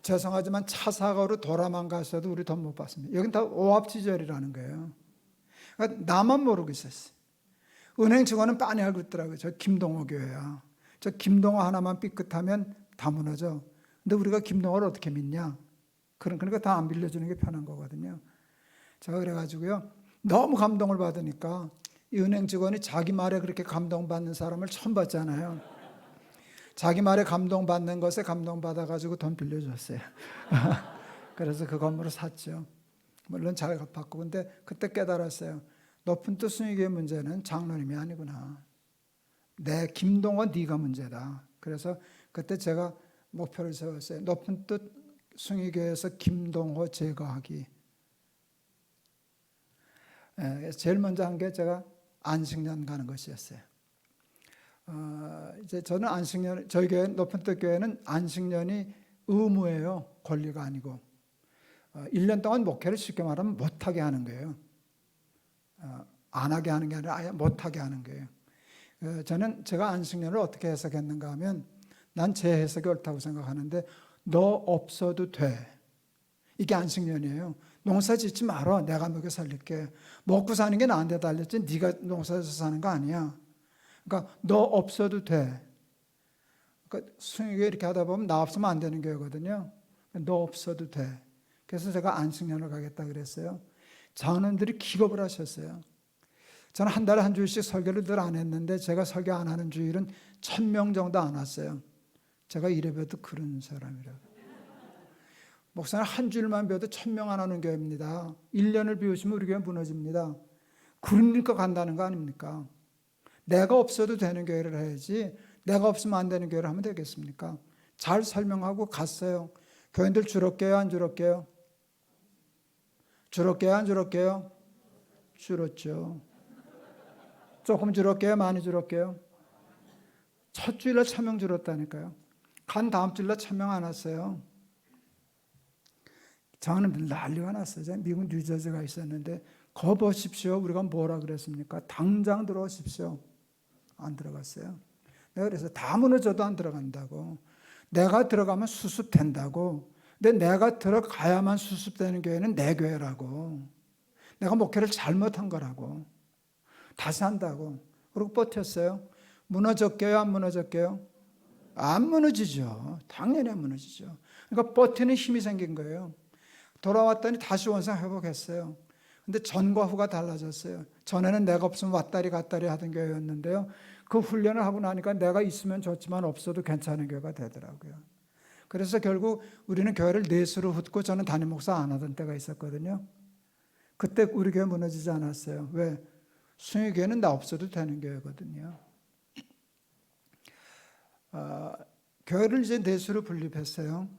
죄송하지만 차 사고로 돌아만 가셔도 우리 돈 못 받습니다. 여긴 다 오합지졸이라는 거예요. 그러니까 나만 모르고 있었어요. 은행 직원은 빤히 알고 있더라고요. 저 김동호 교회야. 저 김동호 하나만 삐끗하면 다 무너져. 근데 우리가 김동호를 어떻게 믿냐? 그러니까 다 안 빌려주는 게 편한 거거든요. 제가 그래가지고요. 너무 감동을 받으니까 이 은행 직원이 자기 말에 그렇게 감동받는 사람을 처음 봤잖아요. 자기 말에 감동받는 것에 감동받아가지고 돈 빌려줬어요. 그래서 그 건물을 샀죠. 물론 잘 갚았고. 근데 그때 깨달았어요. 높은 뜻 순위교의 문제는 장로님이 아니구나. 내 김동호 네가 문제다. 그래서 그때 제가 목표를 세웠어요. 높은 뜻 순위교회에서 김동호 제거하기. 제일 먼저 한 게 제가 안식년 가는 것이었어요. 이제 저는 안식년, 저희 교회 높은 뜻 교회는 안식년이 의무예요. 권리가 아니고. 1년 동안 목회를 쉽게 말하면 못하게 하는 거예요. 안 하게 하는 게 아니라 아예 못하게 하는 거예요. 저는 제가 안식년을 어떻게 해석했는가 하면 난 제 해석이 옳다고 생각하는데 너 없어도 돼. 이게 안식년이에요. 농사 짓지 말아. 내가 먹여 살릴게. 먹고 사는 게 나한테 달렸지 네가 농사에서 사는 거 아니야. 그러니까 너 없어도 돼. 그러니까 순위교회 이렇게 하다 보면 나 없으면 안 되는 교회거든요. 너 없어도 돼. 그래서 제가 안식년을 가겠다 그랬어요. 장로님들이 기겁을 하셨어요. 저는 한 달에 한 주일씩 설교를 늘 안 했는데 제가 설교 안 하는 주일은 1,000명 정도 안 왔어요. 제가 이래봬도 그런 사람이라고. 목사님 한 주일만 배워도 1,000명 안 오는 교회입니다. 1년을 비우시면 우리 교회 무너집니다. 그러니까 간다는 거 아닙니까? 내가 없어도 되는 교회를 해야지 내가 없으면 안 되는 교회를 하면 되겠습니까? 잘 설명하고 갔어요. 교인들 줄었게요? 안 줄었게요? 줄었게요? 안 줄었게요? 줄었죠. 조금 줄었게요? 많이 줄었게요? 첫 주일날 1,000명 줄었다니까요. 간 다음 주일날 1,000명 안 왔어요. 저는 난리가 났어요. 미국 뉴저지가 있었는데 거 보십시오. 우리가 뭐라 그랬습니까? 당장 들어오십시오. 안 들어갔어요. 내가 그래서 다 무너져도 안 들어간다고. 내가 들어가면 수습된다고. 근데 내가 들어가야만 수습되는 교회는 내 교회라고. 내가 목회를 잘못한 거라고. 다시 한다고. 그리고 버텼어요. 무너졌게요? 안 무너졌게요? 안 무너지죠. 당연히 안 무너지죠. 그러니까 버티는 힘이 생긴 거예요. 돌아왔더니 다시 원상 회복했어요. 근데 전과 후가 달라졌어요. 전에는 내가 없으면 왔다리 갔다리 하던 교회였는데요. 그 훈련을 하고 나니까 내가 있으면 좋지만 없어도 괜찮은 교회가 되더라고요. 그래서 결국 우리는 교회를 넷으로 흩고 저는 담임 목사 안 하던 때가 있었거든요. 그때 우리 교회 무너지지 않았어요. 왜? 순위교회는 나 없어도 되는 교회거든요. 교회를 이제 넷으로 분립했어요.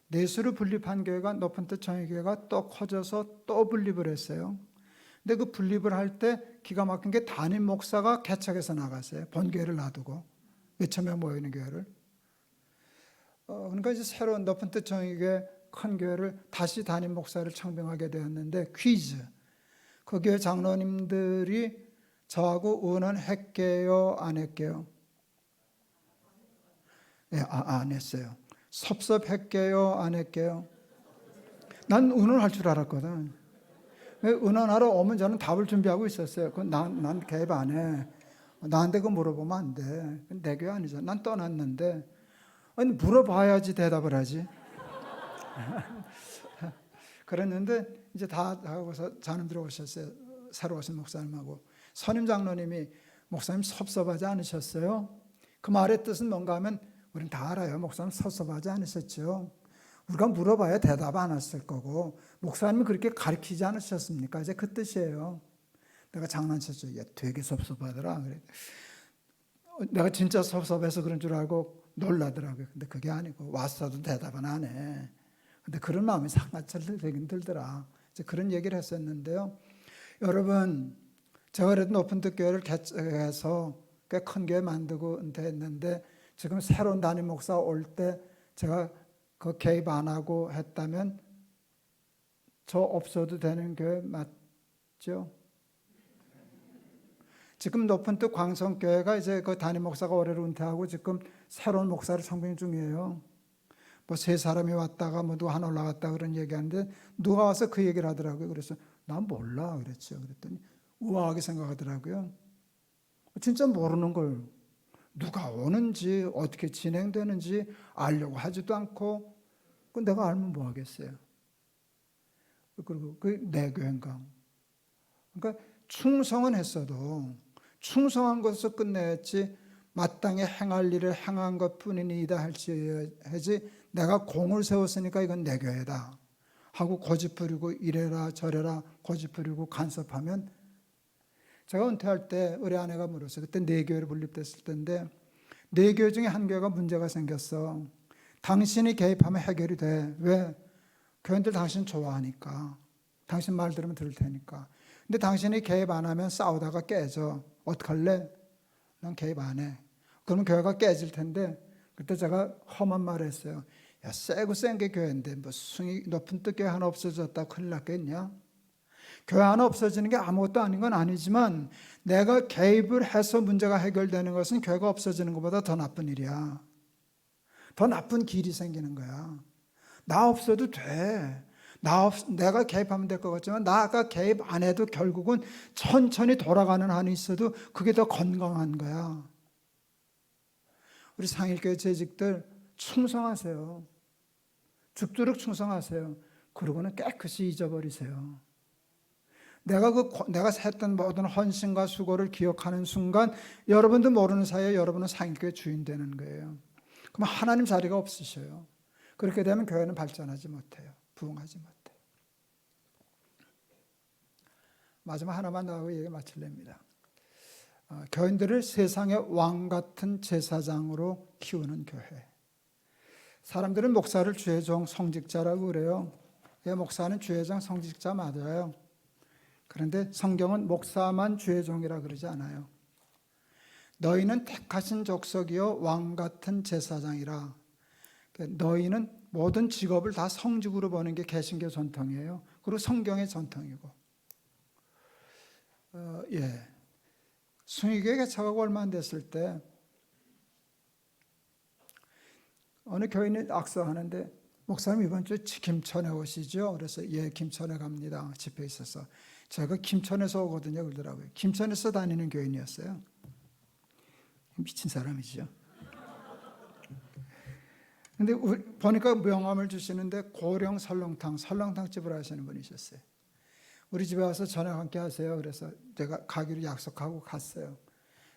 넷으로 분립한 교회가 높은 뜻 정의교회가 또 커져서 또 분립을 했어요. 근데 그 분립을 할 때 기가 막힌 게 담임 목사가 개척해서 나갔어요. 본교회를 놔두고 몇천 명 모이는 교회를. 그러니까 이제 새로운 높은 뜻 정의교회 큰 교회를 다시 담임 목사를 청빙하게 되었는데 퀴즈. 그 교회 장로님들이 저하고 의논했게요? 안 했게요? 네, 안 했어요. 섭섭했게요? 안 했게요? 난 의논할 줄 알았거든. 의논하러 오면 저는 답을 준비하고 있었어요. 난 개입 안 해. 나한테 그거 물어보면 안 돼. 내 교회 아니잖아. 난 떠났는데. 아니, 물어봐야지 대답을 하지. 그랬는데 이제 다 하고서 자는 들어오셨어요. 새로 오신 목사님하고. 선임 장로님이 목사님 섭섭하지 않으셨어요? 그 말의 뜻은 뭔가 하면 우리는 다 알아요. 목사님 섭섭하지 않으셨죠? 우리가 물어봐야 대답 안 했을 거고 목사님이 그렇게 가르치지 않으셨습니까? 이제 그 뜻이에요. 내가 장난쳤죠. 야, 되게 섭섭하더라. 그래. 내가 진짜 섭섭해서 그런 줄 알고 놀라더라고요. 근데 그게 아니고 왔어도 대답은 안 해. 근데 그런 마음이 상처를 되긴 들더라. 이제 그런 얘기를 했었는데요. 여러분, 제가 그래도 높은 뜻 교회를 개척해서 꽤 큰 교회 만들고 은퇴했는데 지금 새로운 담임 목사 올 때 제가 그 개입 안 하고 했다면 저 없어도 되는 교회 맞죠? 지금 높은 뜻 광성교회가 이제 그 담임 목사가 올해로 은퇴하고 지금 새로운 목사를 청빙 중이에요. 뭐 세 사람이 왔다가 뭐 누가 하나 올라갔다 그런 얘기하는데 누가 와서 그 얘기를 하더라고요. 그래서 난 몰라 그랬죠. 그랬더니 우아하게 생각하더라고요. 진짜 모르는 걸 누가 오는지 어떻게 진행되는지 알려고 하지도 않고 그 내가 알면 뭐 하겠어요. 그리고 그 내 교회인가. 그러니까 충성은 했어도 충성한 것에서 끝내야지 마땅히 행할 일을 행한 것뿐이니이다 할지 내가 공을 세웠으니까 이건 내 교회다 하고 고집 부리고 이래라 저래라 고집 부리고 간섭하면 제가 은퇴할 때 우리 아내가 물었어요. 그때 네 교회로 분립됐을 때인데 네 교회 중에 한 교회가 문제가 생겼어. 당신이 개입하면 해결이 돼. 왜? 교인들 당신 좋아하니까. 당신 말 들으면 들을 테니까. 근데 당신이 개입 안 하면 싸우다가 깨져. 어떡할래? 난 개입 안 해. 그러면 교회가 깨질 텐데 그때 제가 험한 말을 했어요. 야, 세고 센 게 교회인데 뭐 숭이 높은 뜻 교회 하나 없어졌다 큰일 났겠냐? 교회 하나 없어지는 게 아무것도 아닌 건 아니지만 내가 개입을 해서 문제가 해결되는 것은 교회가 없어지는 것보다 더 나쁜 일이야. 더 나쁜 길이 생기는 거야. 나 없어도 돼. 내가 개입하면 될 것 같지만 나가 개입 안 해도 결국은 천천히 돌아가는 한이 있어도 그게 더 건강한 거야. 우리 상일교회 재직들 충성하세요. 죽도록 충성하세요. 그러고는 깨끗이 잊어버리세요. 내가 했던 모든 헌신과 수고를 기억하는 순간 여러분도 모르는 사이에 여러분은 상일교회 주인 되는 거예요. 그럼 하나님 자리가 없으셔요. 그렇게 되면 교회는 발전하지 못해요. 부흥하지 못해요. 마지막 하나만 더 하고 얘기 마칠랍니다. 교인들을 세상의 왕 같은 제사장으로 키우는 교회. 사람들은 목사를 주의 종 성직자라고 그래요. 목사는 주의 종 성직자 맞아요. 그런데 성경은 목사만 주의 종이라 그러지 않아요. 너희는 택하신 족속이요 왕 같은 제사장이라. 너희는 모든 직업을 다 성직으로 보는 게 개신교 전통이에요. 그리고 성경의 전통이고. 숭의교회 개척하고 얼마 안 됐을 때 어느 교인이 악수하는데 목사님 이번 주 김천에 오시죠? 그래서 예, 김천에 갑니다. 집회 있어서. 제가 김천에서 오거든요. 그러더라고요. 김천에서 다니는 교인이었어요. 미친 사람이죠. 근데 보니까 명함을 주시는데 고령 설렁탕집을 하시는 분이셨어요. 우리 집에 와서 저녁 함께 하세요. 그래서 제가 가기로 약속하고 갔어요.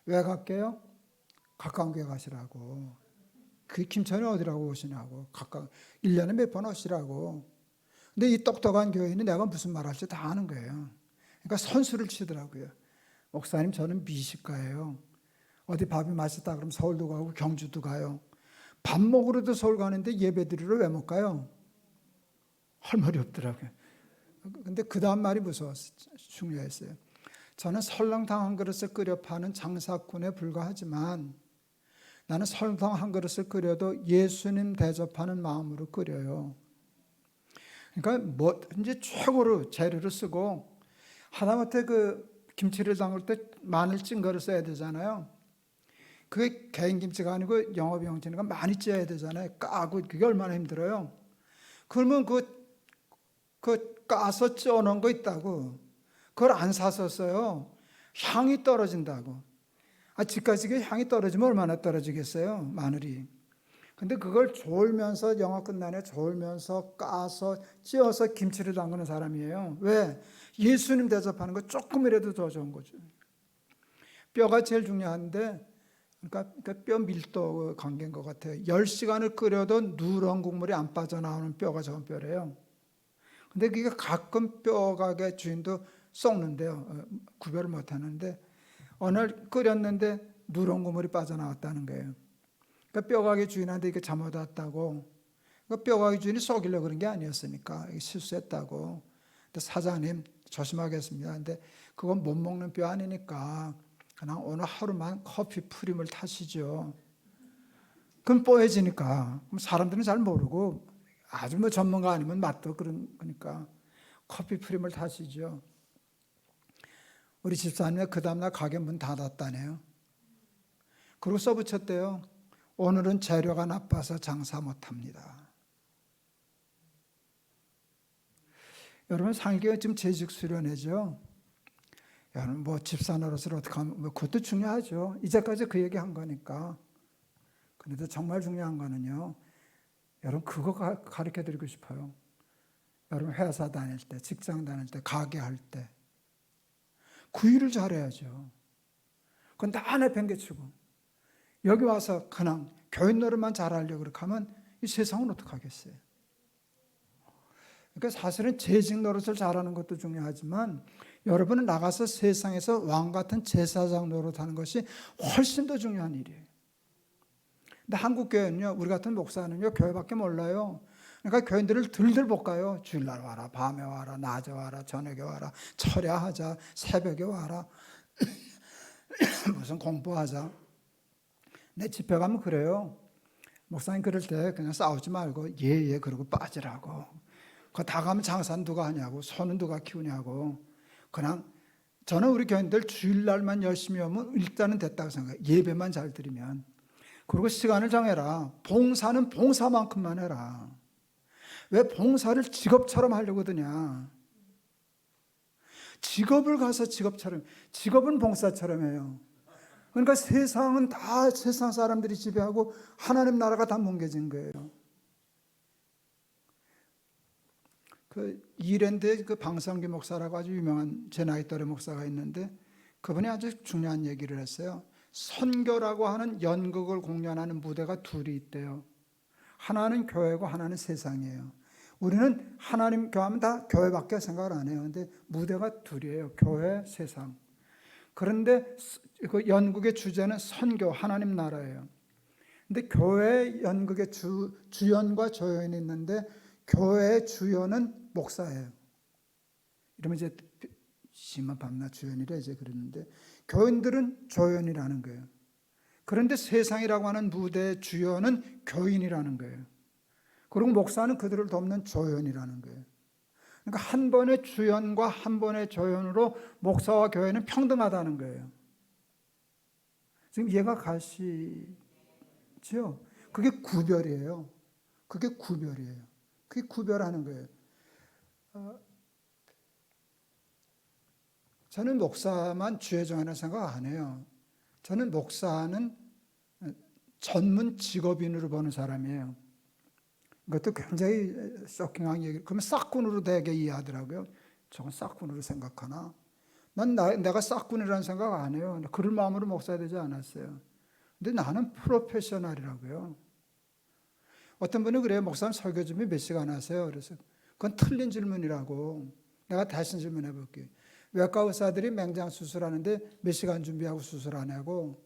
왜 갈게요? 가까운 교회 가시라고. 그 김천이 어디라고 오시냐고. 1년에 몇 번 오시라고. 근데 이 똑똑한 교인이 내가 무슨 말 할지 다 아는 거예요. 그러니까 선수를 치더라고요. 목사님 저는 미식가예요. 어디 밥이 맛있다 그러면 서울도 가고 경주도 가요. 밥 먹으러도 서울 가는데 예배 드리러 왜 못 가요? 할 말이 없더라고요. 근데 그 다음 말이 무서웠어요. 중요했어요. 저는 설렁탕 한 그릇을 끓여 파는 장사꾼에 불과하지만 나는 설렁탕 한 그릇을 끓여도 예수님 대접하는 마음으로 끓여요. 그러니까 뭐든지 최고로 재료를 쓰고 하다못해 그 김치를 담글 때 마늘 찐 거를 써야 되잖아요. 그게 개인 김치가 아니고 영업용 김치가 많이 쪄야 되잖아요. 까고 그게 얼마나 힘들어요. 그러면 그 까서 쪄놓은 거 있다고 그걸 안 사서 써요. 향이 떨어진다고. 집까지 향이 떨어지면 얼마나 떨어지겠어요. 마늘이. 근데 그걸 졸면서 영화 끝나네 졸면서 까서 찧어서 김치를 담그는 사람이에요. 왜? 예수님 대접하는 거 조금이라도 더 좋은 거죠. 뼈가 제일 중요한데, 그러니까 뼈 밀도 관계인 것 같아요. 10시간을 끓여도 누런 국물이 안 빠져나오는 뼈가 좋은 뼈래요. 근데 그게 가끔 뼈가게 주인도 썩는데요. 구별을 못 하는데, 어느 날 끓였는데 누런 국물이 빠져나왔다는 거예요. 그러니까 뼈가게 주인한테 이게 잘못 왔다고. 그러니까 뼈가게 주인이 속이려고 그런 게 아니었으니까 실수했다고. 근데 사장님 조심하겠습니다. 근데 그건 못 먹는 뼈 아니니까 그냥 오늘 하루만 커피 프림을 타시죠. 그럼 뽀해지니까. 그럼 사람들은 잘 모르고 아주 뭐 전문가 아니면 맛도 그러니까 커피 프림을 타시죠. 우리 집사님이 그 다음날 가게 문 닫았다네요. 그리고 써붙였대요. 오늘은 재료가 나빠서 장사 못합니다. 여러분 살기가 지금 재직 수련회죠. 여러분 뭐 집사 노릇을 어떻게 하면 그것도 중요하죠. 이제까지 그 얘기한 거니까. 그런데 정말 중요한 거는요. 여러분 그거 가르쳐 드리고 싶어요. 여러분 회사 다닐 때, 직장 다닐 때, 가게 할 때 그 일을 잘해야죠. 그건 다 내팽개치고 여기 와서 그냥 교인 노릇만 잘하려고 그렇게 하면 이 세상은 어떡하겠어요. 그러니까 사실은 재직 노릇을 잘하는 것도 중요하지만 여러분은 나가서 세상에서 왕 같은 제사장 노릇하는 것이 훨씬 더 중요한 일이에요. 근데 한국 교회는요, 우리 같은 목사는요, 교회밖에 몰라요. 그러니까 교인들을 들들 볶아요. 주일날 와라, 밤에 와라, 낮에 와라, 저녁에 와라, 철야하자, 새벽에 와라, 무슨 공부하자. 내 집회 가면 그래요. 목사님 그럴 때 그냥 싸우지 말고 예 그러고 빠지라고. 그 다 가면 장사는 누가 하냐고, 소는 누가 키우냐고. 그냥 저는 우리 교인들 주일날만 열심히 오면 일단은 됐다고 생각해요. 예배만 잘 드리면. 그리고 시간을 정해라. 봉사는 봉사만큼만 해라. 왜 봉사를 직업처럼 하려고 드냐. 직업을 가서 직업은 봉사처럼 해요. 그러니까 세상은 다 세상 사람들이 지배하고 하나님 나라가 다 뭉개진 거예요. 그 이랜드의 그 방성기 목사라고 아주 유명한 제 나이 또래 목사가 있는데 그분이 아주 중요한 얘기를 했어요. 선교라고 하는 연극을 공연하는 무대가 둘이 있대요. 하나는 교회고 하나는 세상이에요. 우리는 하나님 교회하면 다 교회밖에 생각을 안 해요. 근데 무대가 둘이에요. 교회, 세상. 그런데 그 연극의 주제는 선교, 하나님 나라예요. 근데 교회 연극의 주연과 조연이 있는데 교회의 주연은 목사예요. 이러면 이제 심한 밤낮 주연이라 이제 그러는데 교인들은 조연이라는 거예요. 그런데 세상이라고 하는 무대의 주연은 교인이라는 거예요. 그리고 목사는 그들을 돕는 조연이라는 거예요. 그러니까 한 번의 주연과 한 번의 조연으로 목사와 교회는 평등하다는 거예요. 지금 이해가 가시죠? 그게 구별이에요. 그게 구별이에요. 그게 구별하는 거예요. 저는 목사만 주의 종이라는 생각 안 해요. 저는 목사는 전문 직업인으로 보는 사람이에요. 이것도 굉장히 쇼킹한 얘기. 그러면 싹군으로 되게 이해하더라고요. 저건 싹군으로 생각하나? 난 내가 싹군이라는 생각 안 해요. 그럴 마음으로 목사가 되지 않았어요. 근데 나는 프로페셔널이라고요. 어떤 분이 그래요. 목사님 설교 준비 몇 시간 하세요? 그래서 그건 틀린 질문이라고. 내가 다시 질문해 볼게요. 외과 의사들이 맹장 수술하는데 몇 시간 준비하고 수술하냐고.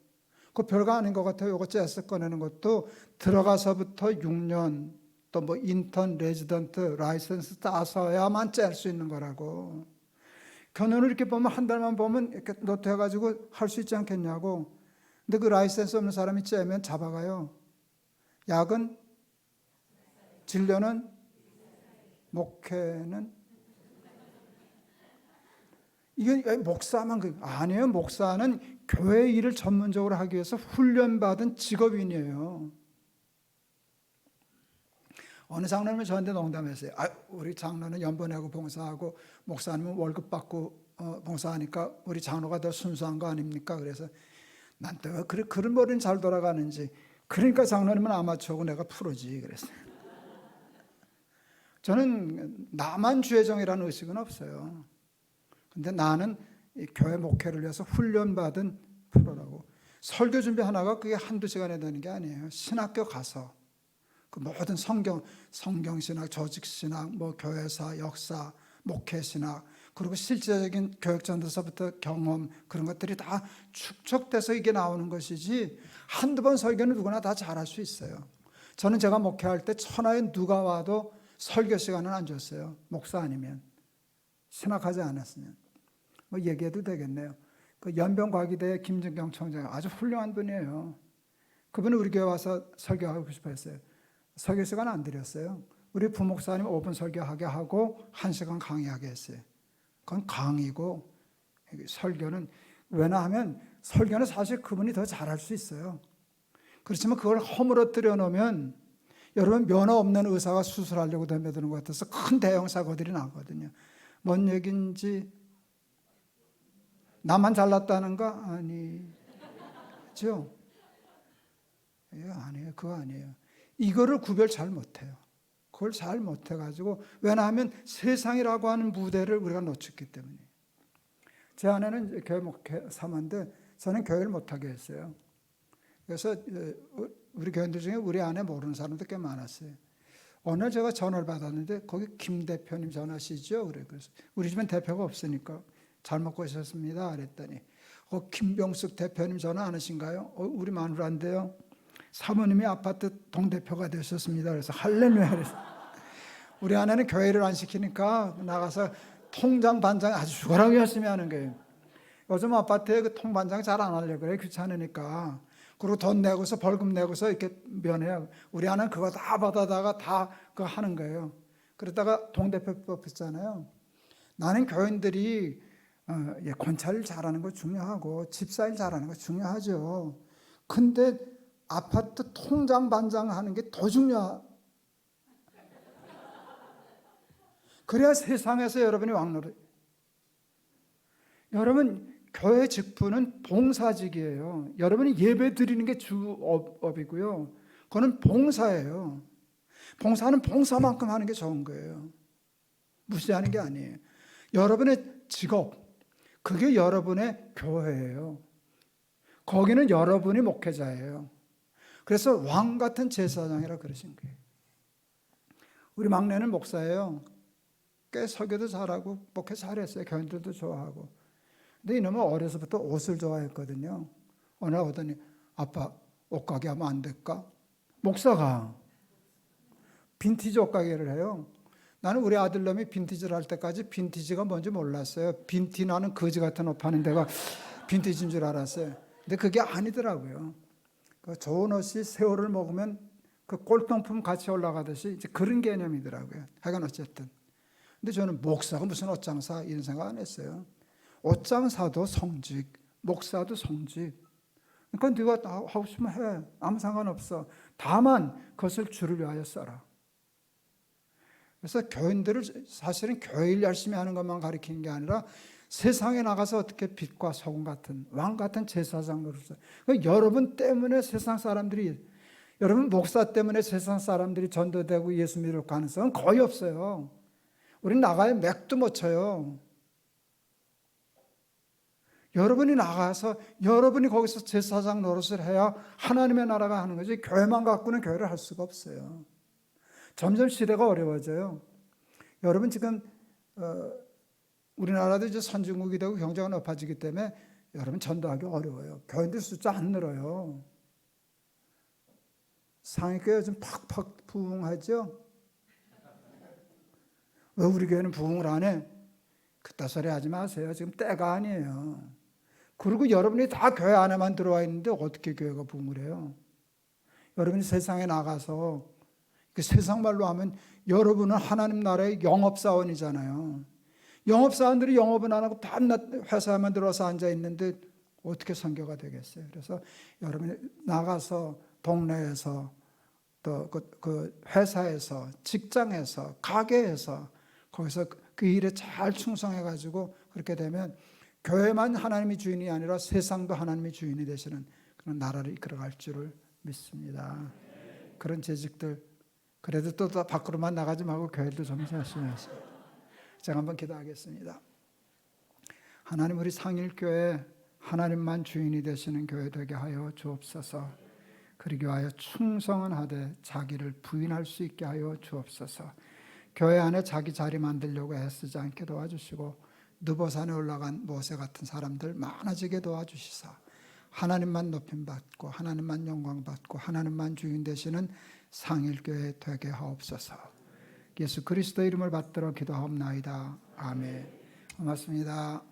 그거 별거 아닌 것 같아요. 이거 째서 꺼내는 것도 들어가서부터 6년 또 뭐 인턴, 레지던트, 라이선스 따서야만 짤 수 있는 거라고. 견훤을 이렇게 보면 한 달만 보면 이렇게 노트 해가지고 할 수 있지 않겠냐고. 근데 그 라이선스 없는 사람이 째면 잡아가요. 약은, 진료는, 목회는. 이게 목사만 아니에요. 목사는 교회 일을 전문적으로 하기 위해서 훈련받은 직업인이에요. 어느 장로님은 저한테 농담했어요. 우리 장로는 연보 내고 봉사하고 목사님은 월급 받고 봉사하니까 우리 장로가 더 순수한 거 아닙니까? 그래서 난 또 그런 머리는 잘 돌아가는지 그러니까 장로님은 아마추어고 내가 프로지 그랬어요. 저는 나만 주의정이라는 의식은 없어요. 근데 나는 이 교회 목회를 위해서 훈련받은 프로라고. 설교 준비 하나가 그게 한두 시간에 되는 게 아니에요. 신학교 가서 그 모든 성경신학, 조직신학, 뭐 교회사, 역사, 목회신학, 그리고 실제적인 교육전도서부터 경험, 그런 것들이 다 축적돼서 이게 나오는 것이지, 한두 번 설교는 누구나 다 잘할 수 있어요. 저는 제가 목회할 때 천하에 누가 와도 설교 시간은 안 줬어요. 목사 아니면, 신학하지 않았으면. 뭐 얘기해도 되겠네요. 그 연변과기대 김진경 총장 아주 훌륭한 분이에요. 그분은 우리 교회 와서 설교하고 싶어 했어요. 설교 시간 안 드렸어요. 우리 부목사님 5분 설교하게 하고 1시간 강의하게 했어요. 그건 강의고, 설교는, 왜냐하면 설교는 사실 그분이 더 잘할 수 있어요. 그렇지만 그걸 허물어뜨려 놓으면, 여러분 면허 없는 의사가 수술하려고 덤벼드는 것 같아서 큰 대형 사고들이 나거든요. 뭔 얘기인지, 나만 잘났다는가? 아니죠. 아니에요. 그거 아니에요. 이거를 구별 잘 못해요. 그걸 잘 못해가지고, 왜냐하면 세상이라고 하는 무대를 우리가 놓쳤기 때문에. 제 아내는 교회 목회 사모인데 저는 교회를 못하게 했어요. 그래서 우리 교인들 중에 우리 아내 모르는 사람도 꽤 많았어요. 오늘 제가 전화를 받았는데 거기 김 대표님 전화시죠? 그래서 우리 집엔 대표가 없으니까 잘 먹고 있었습니다. 그랬더니 김병숙 대표님 전화 안 하신가요? 우리 마누라인데요. 사모님이 아파트 동대표가 되셨습니다. 그래서 할렐루야. 그래서 우리 아내는 교회를 안 시키니까 나가서 통장 반장 아주 죽어라고 열심히 하는 거예요. 요즘 아파트에 그 통반장 잘 안 하려고 그래. 귀찮으니까. 그리고 돈 내고서 벌금 내고서 이렇게 면해요. 우리 아내는 그거 다 받아다가 다 그거 하는 거예요. 그러다가 동대표 뽑혔잖아요. 나는 교인들이 권찰 잘하는 거 중요하고 집사일 잘하는 거 중요하죠. 근데 아파트 통장 반장 하는 게 더 중요해요. 그래야 세상에서 여러분이 왕노릇. 여러분 교회 직분은 봉사직이에요. 여러분이 예배 드리는 게 주업이고요. 그거는 봉사예요. 봉사는 봉사만큼 하는 게 좋은 거예요. 무시하는 게 아니에요. 여러분의 직업, 그게 여러분의 교회예요. 거기는 여러분이 목회자예요. 그래서 왕 같은 제사장이라 그러신 거예요. 우리 막내는 목사예요. 꽤 설교도 잘하고 목회 잘했어요. 교인들도 좋아하고. 근데 이놈은 어려서부터 옷을 좋아했거든요. 어느 날 오더니 아빠 옷가게 하면 안 될까? 목사가 빈티지 옷가게를 해요. 나는 우리 아들놈이 빈티지를 할 때까지 빈티지가 뭔지 몰랐어요. 빈티나는 거지 같은 옷 파는 데가 빈티지인 줄 알았어요. 근데 그게 아니더라고요. 그 좋은 옷이 세월을 먹으면 그 꼴통품 같이 올라가듯이 이제 그런 개념이더라고요. 하여간 어쨌든. 근데 저는 목사가 무슨 옷장사 이런 생각 안 했어요. 옷장사도 성직, 목사도 성직. 그러니까 네가 하고 싶으면 해. 아무 상관없어. 다만 그것을 주를 위하여 써라. 그래서 교인들을 사실은 교회를 열심히 하는 것만 가리키는 게 아니라 세상에 나가서 어떻게 빛과 소금 같은 왕 같은 제사장으로서, 여러분 때문에 세상 사람들이, 여러분 목사 때문에 세상 사람들이 전도되고 예수 믿을 가능성은 거의 없어요. 우린 나가야 맥도 못 쳐요. 여러분이 나가서 여러분이 거기서 제사장 노릇을 해야 하나님의 나라가 하는 거지, 교회만 갖고는 교회를 할 수가 없어요. 점점 시대가 어려워져요. 여러분 지금 우리나라도 이제 선진국이 되고 경제가 높아지기 때문에 여러분 전도하기 어려워요. 교인들 숫자 안 늘어요. 상위교회 요즘 팍팍 부흥하죠. 왜 우리 교회는 부흥을 안 해? 그따 소리 하지 마세요. 지금 때가 아니에요. 그리고 여러분이 다 교회 안에만 들어와 있는데 어떻게 교회가 부흥을 해요? 여러분이 세상에 나가서, 그 세상 말로 하면 여러분은 하나님 나라의 영업사원이잖아요. 영업사원들이 영업은 안 하고 밤낮 회사에만 들어와서 앉아 있는데 어떻게 선교가 되겠어요? 그래서 여러분이 나가서 동네에서 또 그 회사에서, 직장에서, 가게에서, 거기서 그 일에 잘 충성해가지고 그렇게 되면 교회만 하나님이 주인이 아니라 세상도 하나님이 주인이 되시는 그런 나라를 이끌어갈 줄을 믿습니다. 그런 재직들 그래도 또 밖으로만 나가지 말고 교회도 좀 열심히 하시고. 제가 한번 기도하겠습니다. 하나님, 우리 상일교회 하나님만 주인이 되시는 교회 되게 하여 주옵소서. 그러기 위하여 충성은 하되 자기를 부인할 수 있게 하여 주옵소서. 교회 안에 자기 자리 만들려고 애쓰지 않게 도와주시고 느보산에 올라간 모세 같은 사람들 많아지게 도와주시사 하나님만 높임받고 하나님만 영광받고 하나님만 주인 되시는 상일교회 되게 하옵소서. 예수 그리스도 이름을 받들어 기도하옵나이다. 아멘. 고맙습니다.